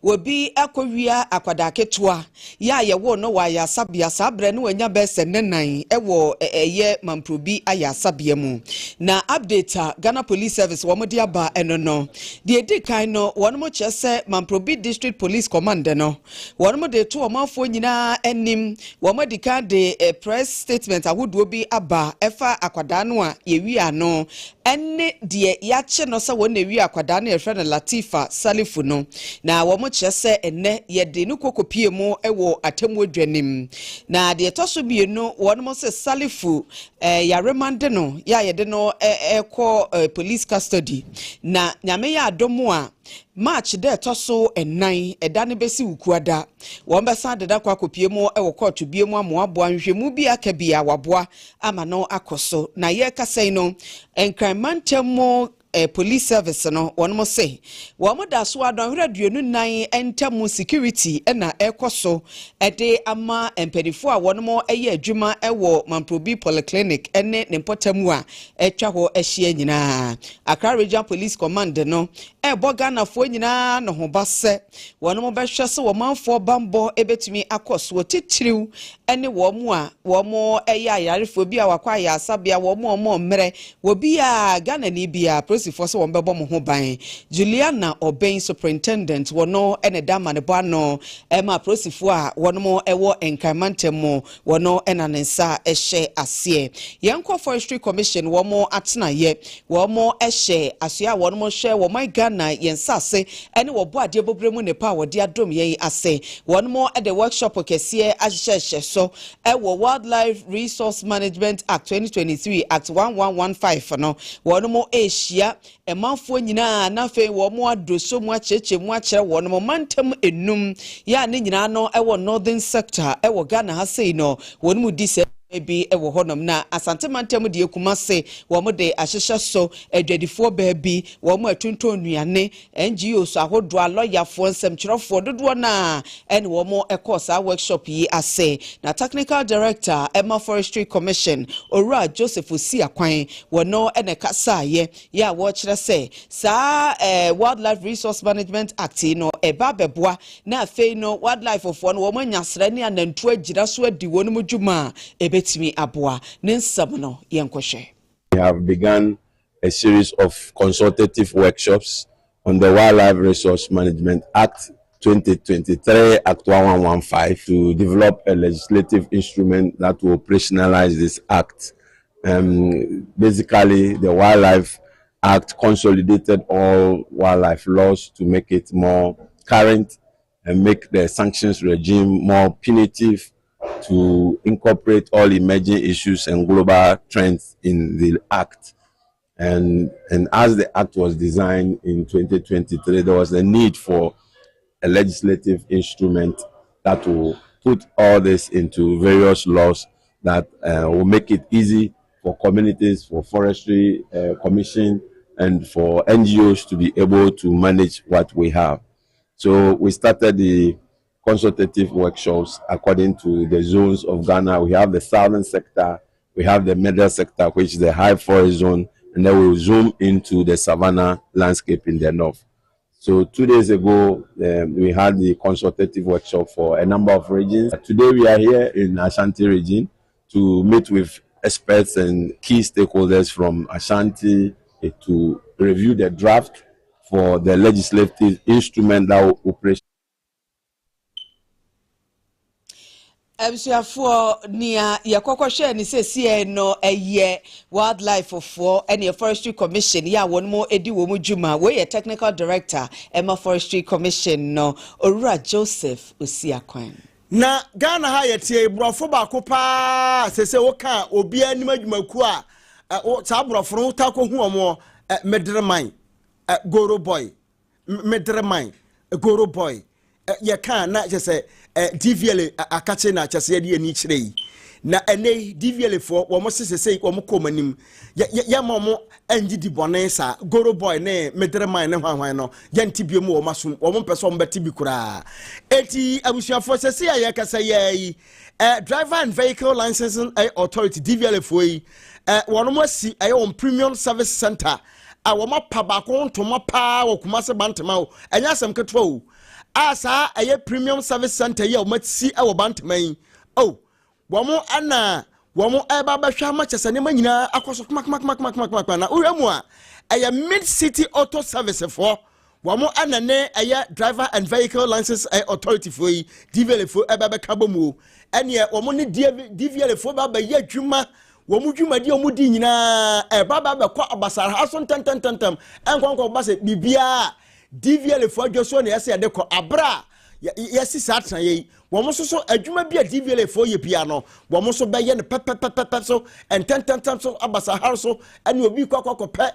wobi akowia akwada ketoa ya ye wo no wa ya sabia sabre no anya bese nenan ewo eye mamprobi aya sabia mu na update Ghana Police Service wo de aba eno no de edikan no won mo chese mamprobi District Police Command no won mo de to omanfo nyina enim wo mo de ka de press statement ahodo bi aba efa akwada no a yewi ano enne de ya che no se won na wi akwada no ehwe na Latifa Salifu no na wo mo chese enne ye de no kokopie mu ewo atemu adwanim na de toso bienu won mo se Salifu ya remande no ya ye de no police custody na nyame ya adomu a March de toso enan edane besi wukuada wo mbesa de da kwa kopie mu ewo court bie mu amoabo anhwemu bi akabia waboa ama no akoso na ye kasai no enkramantam police service no wonmo say wo da so adon hraduonu nan entamu security na ekoso ede ama emperifo a wonmo eye adwuma ewo Mamprobi Polyclinic ene ne potamu a etwa ho ehye nyina Accra Regional Police Command no Ghana fo nyina no ho base wonmo behwe se wo manfo bambo ebetumi akoso titiriw ene wo mu a wo mo eye ayarefo bi a wakwa ya asabia wo mo mmere wo bi a Ghana ni bia for so wombe bom ho ban Juliana Oben superintendent wono ene dama ne boano ema prosifo a wono ewo enkaimantemo wono ena nensa ehye ase yenko forestry commission womo atena ye womo ehye asoa wono hwe womo Ghana yensase ene wobo ade bobremu ne pa wode adom ye ase wono ede workshop okese ahye so ewo Wildlife Resource Management Act 2023 Act 1115 no wono ehia emanfo nyina na fe wo mo adoso mu acheche mu akere wo no mantam enum ya ne nyina no ewo northern sector ewo Ghana ha sei no wonu mu di se bi ewo honom na asante mantam de Kumasi wo mo de ahyehye so adwadifo baabi wo mo atunton nuane NGO so ahodo aloyafo nsemkyerofo dodo na ene wo mo ekosa workshop yi ase na technical director Emma Forestry Commission Ora Joseph Osiakwan wono ene kasaye ya wo kire se sa Wildlife Resource Management Act no eba beboa na afei no wildlife of one wo mo nyasra ne anantu agira so adi wonu mu dwuma betimi aboa nensam no yenkohwe. We have begun a series of consultative workshops on the Wildlife Resource Management Act 2023 Act 1115 to develop a legislative instrument that will operationalize this act. Basically, the Wildlife Act consolidated all wildlife laws to make it more current and make the sanctions regime more punitive, to incorporate all emerging issues and global trends in the act. And as the act was designed in 2023, there was a need for a legislative instrument that will put all this into various laws that will make it easy for communities, for forestry commission, and for NGOs to be able to manage what we have. So we started the consultative workshops according to the zones of Ghana. We have the southern sector, we have the middle sector, which is the high forest zone, and then we'll zoom into the savanna landscape in the north. So 2 days ago, we had the consultative workshop for a number of regions. Today we are here in Ashanti region to meet with experts and key stakeholders from Ashanti to review the draft for the legislative instrument that will operate. Absuafo nia yakokoshe ni sesie no eye wildlife for any forestry commission ya won mo edi wo mu djuma we ye technical director Emma Forestry Commission no Owura Joseph Osiakwan na Ghana ha yetie brofo ba ko pa sese wo ka obi anim adwumaku a sa brofo no ta ko hu omo medreman goro boy medreman goro boy ye kan na je se DVL akache na chase ye de ani kire yi na ene DVL fo wo mo sesese wo mo komanim ya mo anji di bone sa goro boy ne medreman ne hwan no ya ntibie mu wo masum wo mo peso mo beti bi kura eti abusuafo sese ya kasa ye driver and vehicle licensing authority DVL fo yi wono mo si on premium service center a wo ma pa ba ko ntoma pa wo kuma se bantema wo enya asem ketwa wo asa aye premium service center ye o matsi e wo bantman oh womo ana womo eba ba hwa ma chese ne manyina akoso mak na uramu a aye mid city auto service for womo ana ne aye driver and vehicle license authority for yi DVL for eba be kabomu ene womo ne DVL for ba ye adwuma womo dwuma di omo di nyina eba ba be kwa abasar ha so tententem enkonko ba se bibia DVL for Joshua ne yase de ko abra yesi satran yi wo mo so adwuma bia DVL for ye bia no wo mo so be ye ne pep so and tententem so abasa har so ene obi kwakọ pe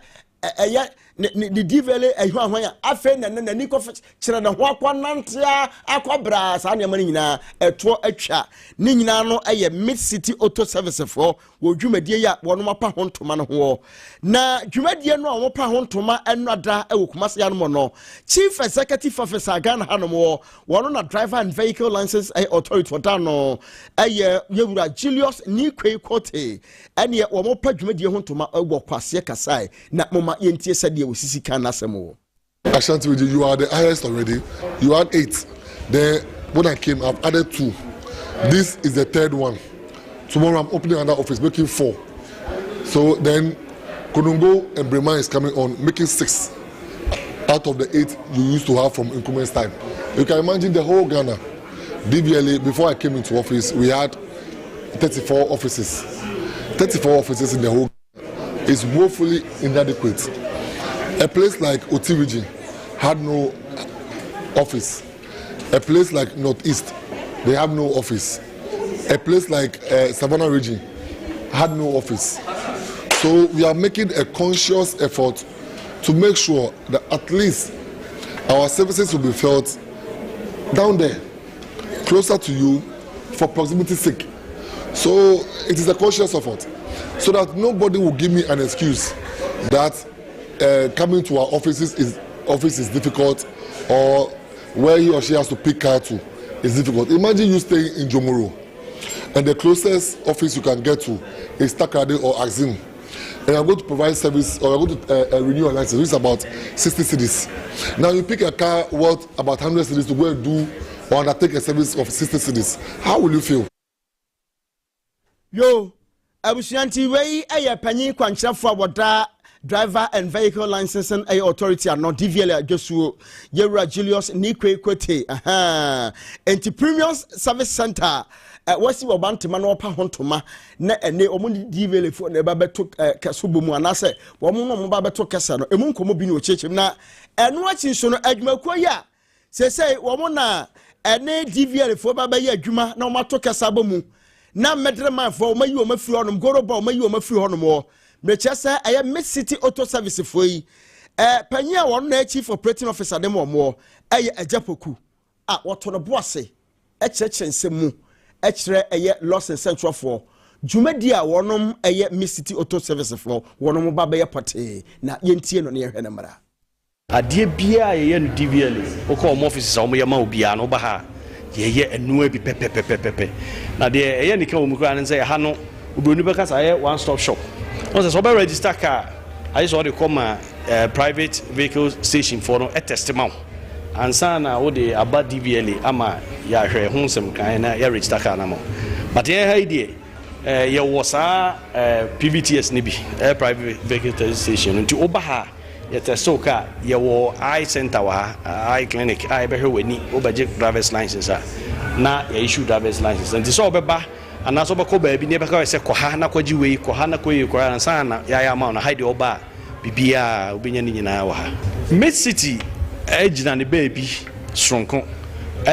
ni DVL ehwan ya afa na ni ko kire na ho akwanantia akobra sa ne mani nyina eto atwa ni nyina no eye mid city auto service for wo dwumadie ya wono mapa hontoma no ho na dwumadie no wo pa hontoma enoda ewokumase ya no no chief executive officer Ghana hanom wono na driver and vehicle license authority for dano eye Yewura Julius Nikwe Kote ene wo mo pa dwumadie hontoma wo kwase kasai na moma yentie sade Sisi kana semo. Ashanti, you are the highest already. You had 8. Then when I came, I've added 2. This is the 3rd one. Tomorrow I'm opening another office, making 4. So then Konongo and Brema is coming on, making 6 out of the 8 you used to have from incumbents time. You can imagine the whole Ghana. DVLA, before I came into office, we had 34 offices. 34 offices in the whole Ghana is woefully inadequate. A place like Oti region had no office. A place like Northeast, they have no office. A place like Savannah region had no office. So we are making a conscious effort to make sure that at least our services will be felt down there, closer to you, for proximity's sake. So it is a conscious effort, so that nobody will give me an excuse that coming to our office is difficult, or where he or she has to pick car to is difficult. Imagine you staying in Jomoro, and the closest office you can get to is Takrade or Axim, and I'm going to provide service, or I'm going to renew your license, which is about 60 cedis. Now you pick a car worth about 100 cedis to go and do or undertake a service of 60 cedis. How will you feel? Yo, Abushanti way a penny quancha for what driver and vehicle licensing authority are not DVL Joshua Yewura Julius Nikwe Kote enti premium service center wasi wabantema no pa hontoma na ene omuni DVL fo na ba beto kasubo mu anase wo mu no mo ba beto kesa no emu nkomo bi no chechim na eno achi so no adwumakuo ya sesei wo mu na ene DVL fo ba ya adwuma na o mato kesa ba mu na medre man fo o mayi o mafiri honom goroba o mayi o mafiri honom mechesa aya mid city auto service for yi panya won na chief operating officer dem omo aya ajapoku a woto no boase echerechense mu echere aya Lawson central for jumadi a wonom aya mid city auto service for wonom ba be pate na yentie no ne yehwe na mara adie bia ye no DVL o ko offices o mo yema obia no ba ha ye enu bi pepepepepe na de ye nika wo mu kra ne say ha no obroni be kasa ye one stop shop no say so be register car I saw the come private vehicle station for no testimony ansa na wo de aba DVLA ama ya hwe ho nsem kan na ya register car na mo but ye ha idea ye was PVTS ni bi private vehicle station nti oba ha ye testo car ye wo eye center wa eye clinic eye be hwe ni obaje driver's license na ye issue driver's license nti so obeba ana so bako ba bi ne baka se koha na kwaji wei koha na koyi kora ansa na ya ma na haide oba bibia obinya ni nyina wa ha Mid City ejina ne baby stronko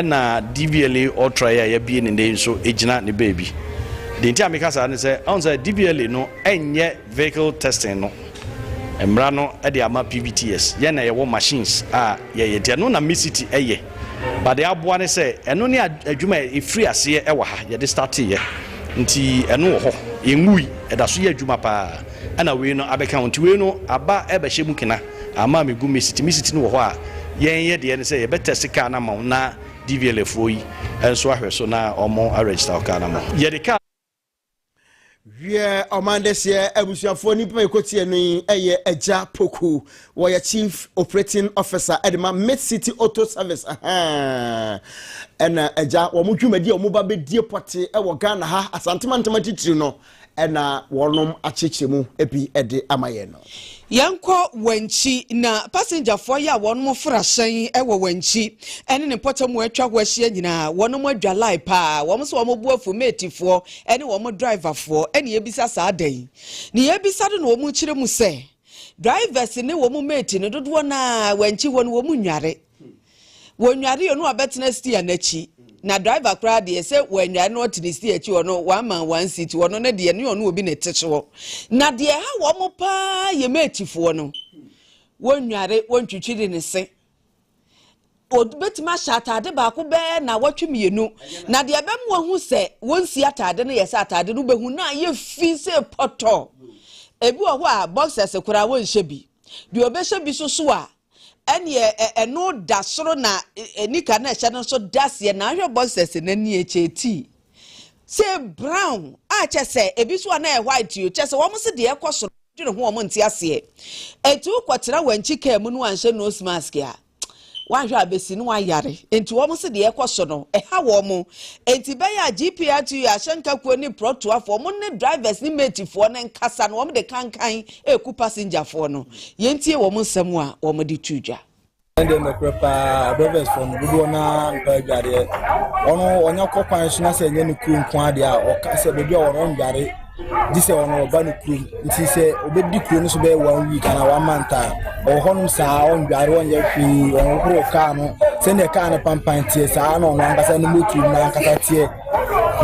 na DVLA ultra ya bie ne den so ejina ne baby de Ntiamoah sa ne se on say DVLA no enye vehicle testing no emra no e de ama PVTS ye na ye wo machines ye de no na Mid City eye but the aboa ne say eno ne adwuma e free ase e wa ha ye de start ye nti eno wo ho ye ngui e da so ye adwuma pa ana we no abeka nti we no aba e be hyemu kena ama me gu Mid City no wo ho a ye de ne say ye better sika na ma na DVLA fo yi enso ahwe so na omo register ka na ma ye de ka Yeah, Omandesia Ebusiafo nipa ekotie no eye Eja Poku wo chief operating officer edema Mid City Auto Service ena Eja wo mudwumadi o muba be die pote e wo Ghana ha asantemantema titiri no ena wonom achechemu ebi ede amaye no Yanko wenchi na passenger for ya wonom fra hyen e wo wenchi ene ne potamu atwa ho ahia nyina wonom adwalai pa wo so wo buafu metifo ene wo driver fo ene yebisa saa dan ne yebisa do no wo kire mu se drivers ne wo meti ne dodo na wenchi wo no wo nware wo nware yo no abetena stia nachi na driver crowd de say when you are not in the stage or no one man one seat or no de ne onu obi ne techo na de ha wo mo pa ye metifo no won nware won twitwiri ne se obetima shatade ba ko be na watwemienu na de be mo hu se won si atade no yesa atade no behu na ye fi se poto ebi wo ho a boxers kura won hyebi de obehyebi so a ene no da soro na nika na ehye no so dasie na ahwe boxers na ni echeti say brown a chese ebi so na white you chese wo mo se de ekosoro dwene ho mo ntiase eti ukotera wanchi ka mu no anhye nose mask a wahwe abesi no ayare enti wo mo se de ekosoro eha wo mo enti be ya GPR to ya hyenka ko ni proto afo mo ne drivers ni metifo ne nkasa no wo mo de kankan eku passenger fo no yentie wo mo nsam a wo mo de tudwa and then the prepare drivers from Budona Bagade ono onya kokwan so na se nye ne kru nko ade a o ka se bebi o ron dware dise ono ba ne kru nti se obedi kru no so be 1 week na 1 month o honum sa on dware on ye fi on kro ka no se ne ka na pampan tie sa na ono angasa ne motu na angasa tie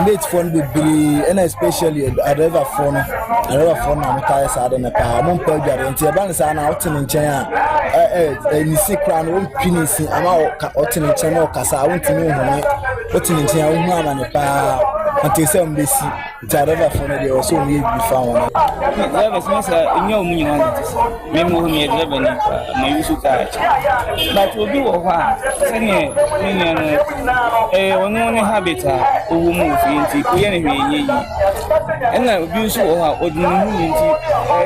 late phone be and especially a driver phone na meta sa de na pa mo mpa dware nti e ba ne sa na o tene nchen a ni sikra no pinisi ama o tene nchen no kasa o ntimi hu o tene nchen a hu ama ne pa until some besi driver phone dey also we be found driver say nyo mu nyi me mo hu me driver ni ma yusu ka but obi wo ha se ne no ono ne habit a owo mu fi nti ko ye ne hwe yi ena obi so wo ha odinu hu nti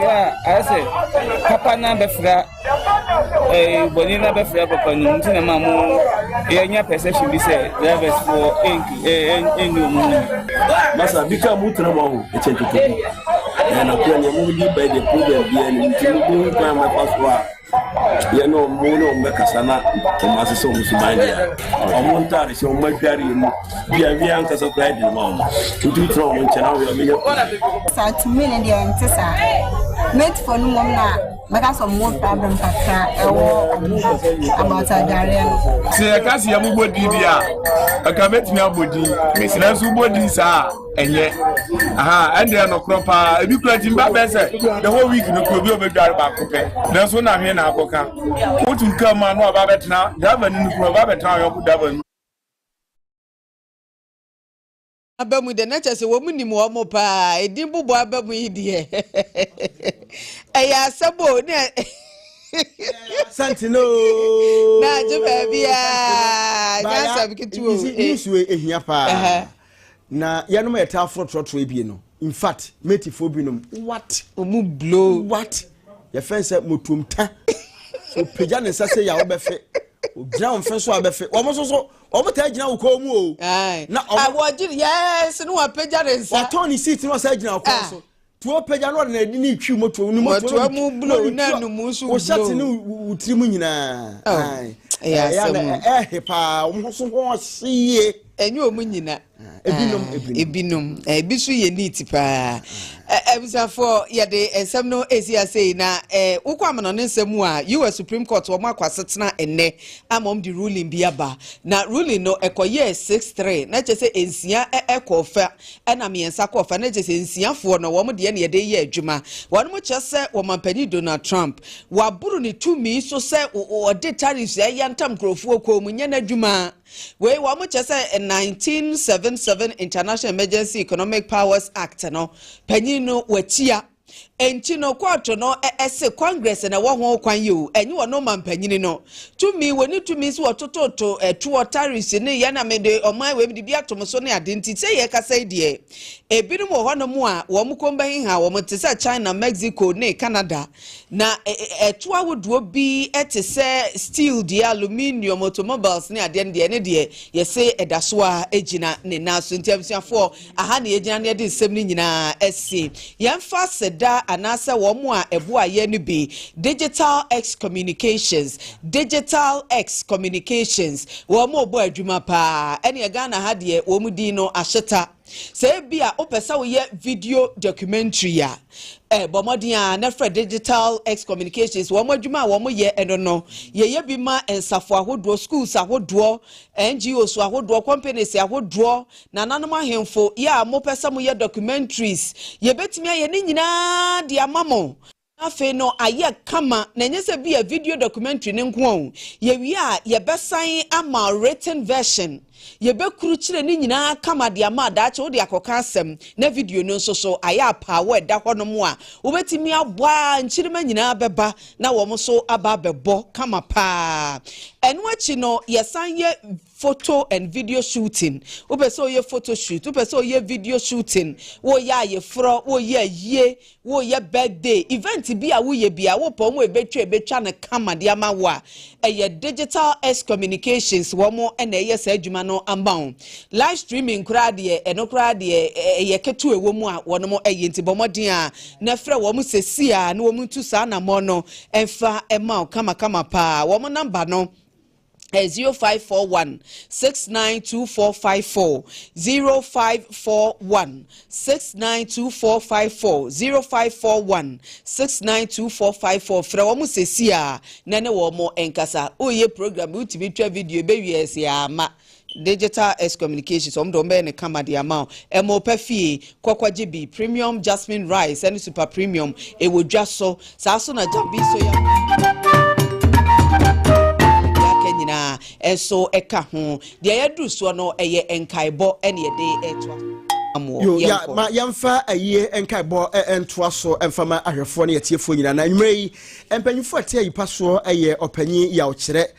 ya I say papa na be fra boni na be fra papa no nti na ma mo ye nya perception bi say drivers for enu mu masa bika mutra mo echentutu na kwa ni mu di by the problem bi en nti mu kwa ma paswa ye no mu no mbekasa na to maso musumandia omonta re so magari mu bia nkasa kwa di ma tutu tro mo nchana we me sa tumi ne dia ntesa mate for no mom na maka some more problem kakra ewo about adare no se kasi ya mubodi dia aka metimi abodi mesina su bodi sa enye ende no kropa ebi krati mba bese the whole week no ko bi obedware ba kope na so na hwe na akoka otu nka ma no aba betena driver ni no ba betena yo ku driver abamu de na chese wo munim wo mo pa edin bubu abamu idie eya sabo ne Santino na je bia nyasa bikitu news we ehia pa na yanom eta afrotrotro ebie no in fact meti phobinum what omu blow what ya fense motumta so peja ne sase ya obefe ogira on fenso abefe omo so omo ta gina wo mu o na omo yes no wa peja ne sa atoni seat no sa gina wo so tuo peja no na edi ni twi moto ni moto mu blow na no mu so o shati ni utirimu nyina ai pa omo so ho sie enye omu nyina ebinom ebisu ye neat pa ebisafo ye de ensem no esia sei na ukwamano ne nsemu a US Supreme Court wo makwasetena enne amom di ruling biaba na ruling no ekoye 6-3 na chese ensia ekofa na miensa kofa na chese ensiafo no wo mo de ne de ye adwuma wonu mo chese wo mampani Donald Trump waburu ni tumi so se o de tariffs ya ntam krofo ko mu nya na adwuma we wo mo chese 1977 International Emergency Economic Powers Act no panyin no watia enti no kwato no ese Congress na wo ho kwan yo enyi wo no mampanyin no tumi woni tumi so otototo etuo tariffs ne ya na mede oman we bi atom so ne ade nti se ye kasa de ebinum ho no mu a wo mkomba hinha wo mtese China, Mexico ne Canada na etuo woduo bi etese steel de aluminium automobiles ne ade ne de ye se edaso a ejina ne naso nti abusuafo aha ne ejina ne de nsem ne nyina esi yemfa seda anasa womu a ebo aye no be digital X communications womu obo adwuma pa ene Ghana ha de womu di no ahyeta se bia opesa wo ye video documentary a bomodin a na fra digital X communications womu adwuma womu ye eno no ye bi ma ensafo ahodo schools ahodo NGOs ahodo companies ahodo na nanom ahemfo ya mo pesa mo ye documentaries ye betimi aye ni nyina di amamo afe no aye kama na nyese bi a video documentary ne nko ye wi a ye besan ama written version ye be kuru kire ni nyina kama de ama daache wo de akoka asem na video no nso so aya pa wo da hɔ no mu a wo betimi aboa nchirima nyina beba na wo mo so aba bebo kama pa enu achi no ye san ye photo and video shooting wo be so ye photo shoot wo be so ye video shooting wo ya ye fro wo ye wo ye birthday event bi a wo ye bia wo pɔ mo ebetwa na kama de ama wo a eye digital X communications wo mo na eye sa adwuma no ambaun live streaming kura de eno kura de eye ketu ewo mu a wono mo eye ntibomodin a na frɛ wo mo sesi a na wo mo tu sa na mo no emfa ema kama pa wo mo number no 0541 692454 0541 692454 0541 692454 fra wo mu sesi a na ne wo mo enkasa oye program utimi twa video be wiese ama digital X communications omdo mbe ne kama di amount emo pefie kwakwaje bi premium jasmine rice and super premium e wodwa so so na jambi so ya nyina eso eka ho de yadu so no eye enkaibo ene ye de etwa yo ya ma yamfa aye enkaibo entoa so emfama ahwefo ne yetiefo nyina na nwumrei empanyufo atia yipa so eye opanyi ya okire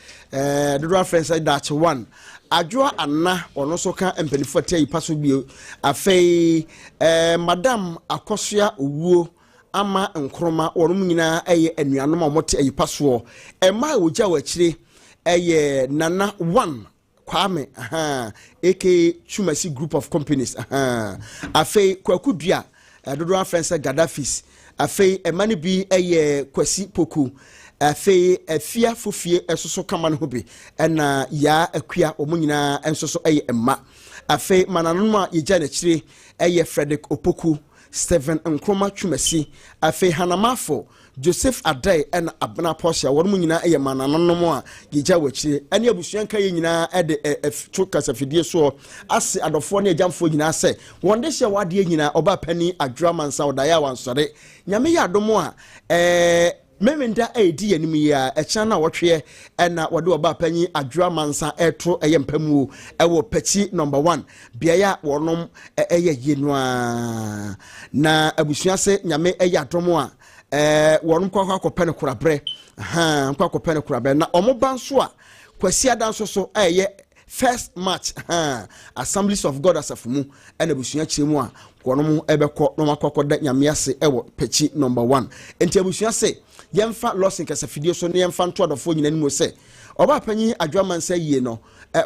dodo friends dache 1 adwoa anna ono so ka empanifo atia yipa so bio afei madam akosua owuo ama nkroma wonom nyina eye anuanom a mote ayipa so ema wogya wakire eye nana 1 Kwame AK Chumasi group of companies afei kwakudua dodo friends Gaddafis afei emani bi eye Kwesi Poku afei afia fofie esoso kama no hobe na ya akua omunyina ensoso eye emma afei mananum a yegya na kire eye Frederick Opoku Stephen Nkroma Chumasi afei Hanamafo Joseph Adai and Abna Posha wono nyina eye mananum a yegya wakire ene abusuanka ye nyina ede chokasa fidie so ase adofo ne agyamfo nyina se wonde hye wade nyina oba pani adwamansa odaya wansore nyame ya adomo a memenda edi anim ya echana wotwe na wode oba panyi adwamansa eto eyempamu ewo pachi number 1 biaya wonom eye yenua na abusuase nyame eye adomo a wonom kwa akopene korabre kwa akopene korabre na omoba nso a Kwesi adanso so eye first match Assemblies of God asafumu ene busua chiremu a kono ebekọ no makokoda nyamiase ewo pechi number 1 enti abusua se yemfa Lawson kasafidie so ne yemfa ntodofo nyina nimu se oba panyi adwaman se yie no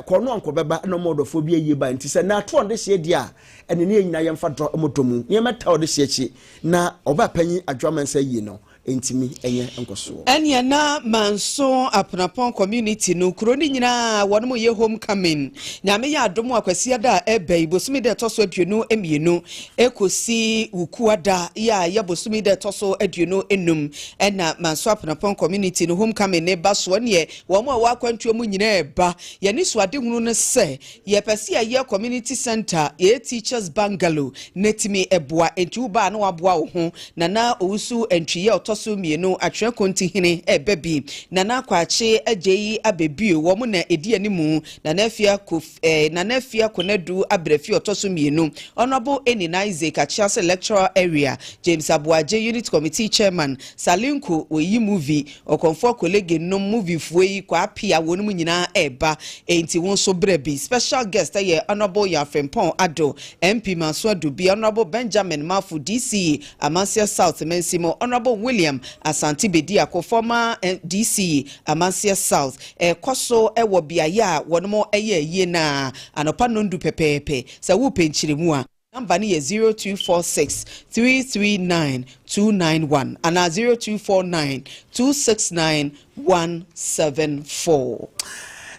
kono anko beba no modofo bi yie ba enti se na to onde hye dia ene ne nyina yemfa dro motomu ne meta ode hye chi na oba panyi adwaman se yie no entimi enye enkoso enya na manso apnapon community no kroni nyina wonmo ye homecoming nyame ya adomo akwasi ada ebe bosumi de toso aduonu emienu ekosi ukuada ya bosumi de toso aduonu enum ena manso apnapon community no homecoming ne baso ne womo wa kwantuo mu nyina eba ye ni so ade hunu ne se ye pese ye community center ye teachers bungalow netimi eboa entu ba na waboa wo ho na owusu entwiye so mienu atwe kontihene ebebi nana kwache ajeyi abebio wo mu na edi animu nana afia konadu abrefi otoso mienu honorable Enina Isaac Achiase lecturer area James Abuaje unit committee chairman Salinku oyi movie okonfo colleague no movie fuei kwa apia wonu mu nyina eba enti won so brebi special guest ye honorable Yafempon Ado MP Mansuadu bi honorable Benjamin Mafu DC Amasia South Mensimo honorable William Asante Bediako former DC Amasia South koso ewo biaya wonomo ye na anopa nondu pepepe sa wo penchiremu a number ni 0246 339 291 and 0249 269 174.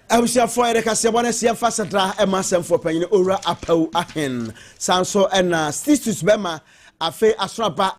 Abusia for Ereka Sebona Siafa Sadra Emasem for Penny Ora Apau Ahen Sanso and Stistus Bema Afe Asraba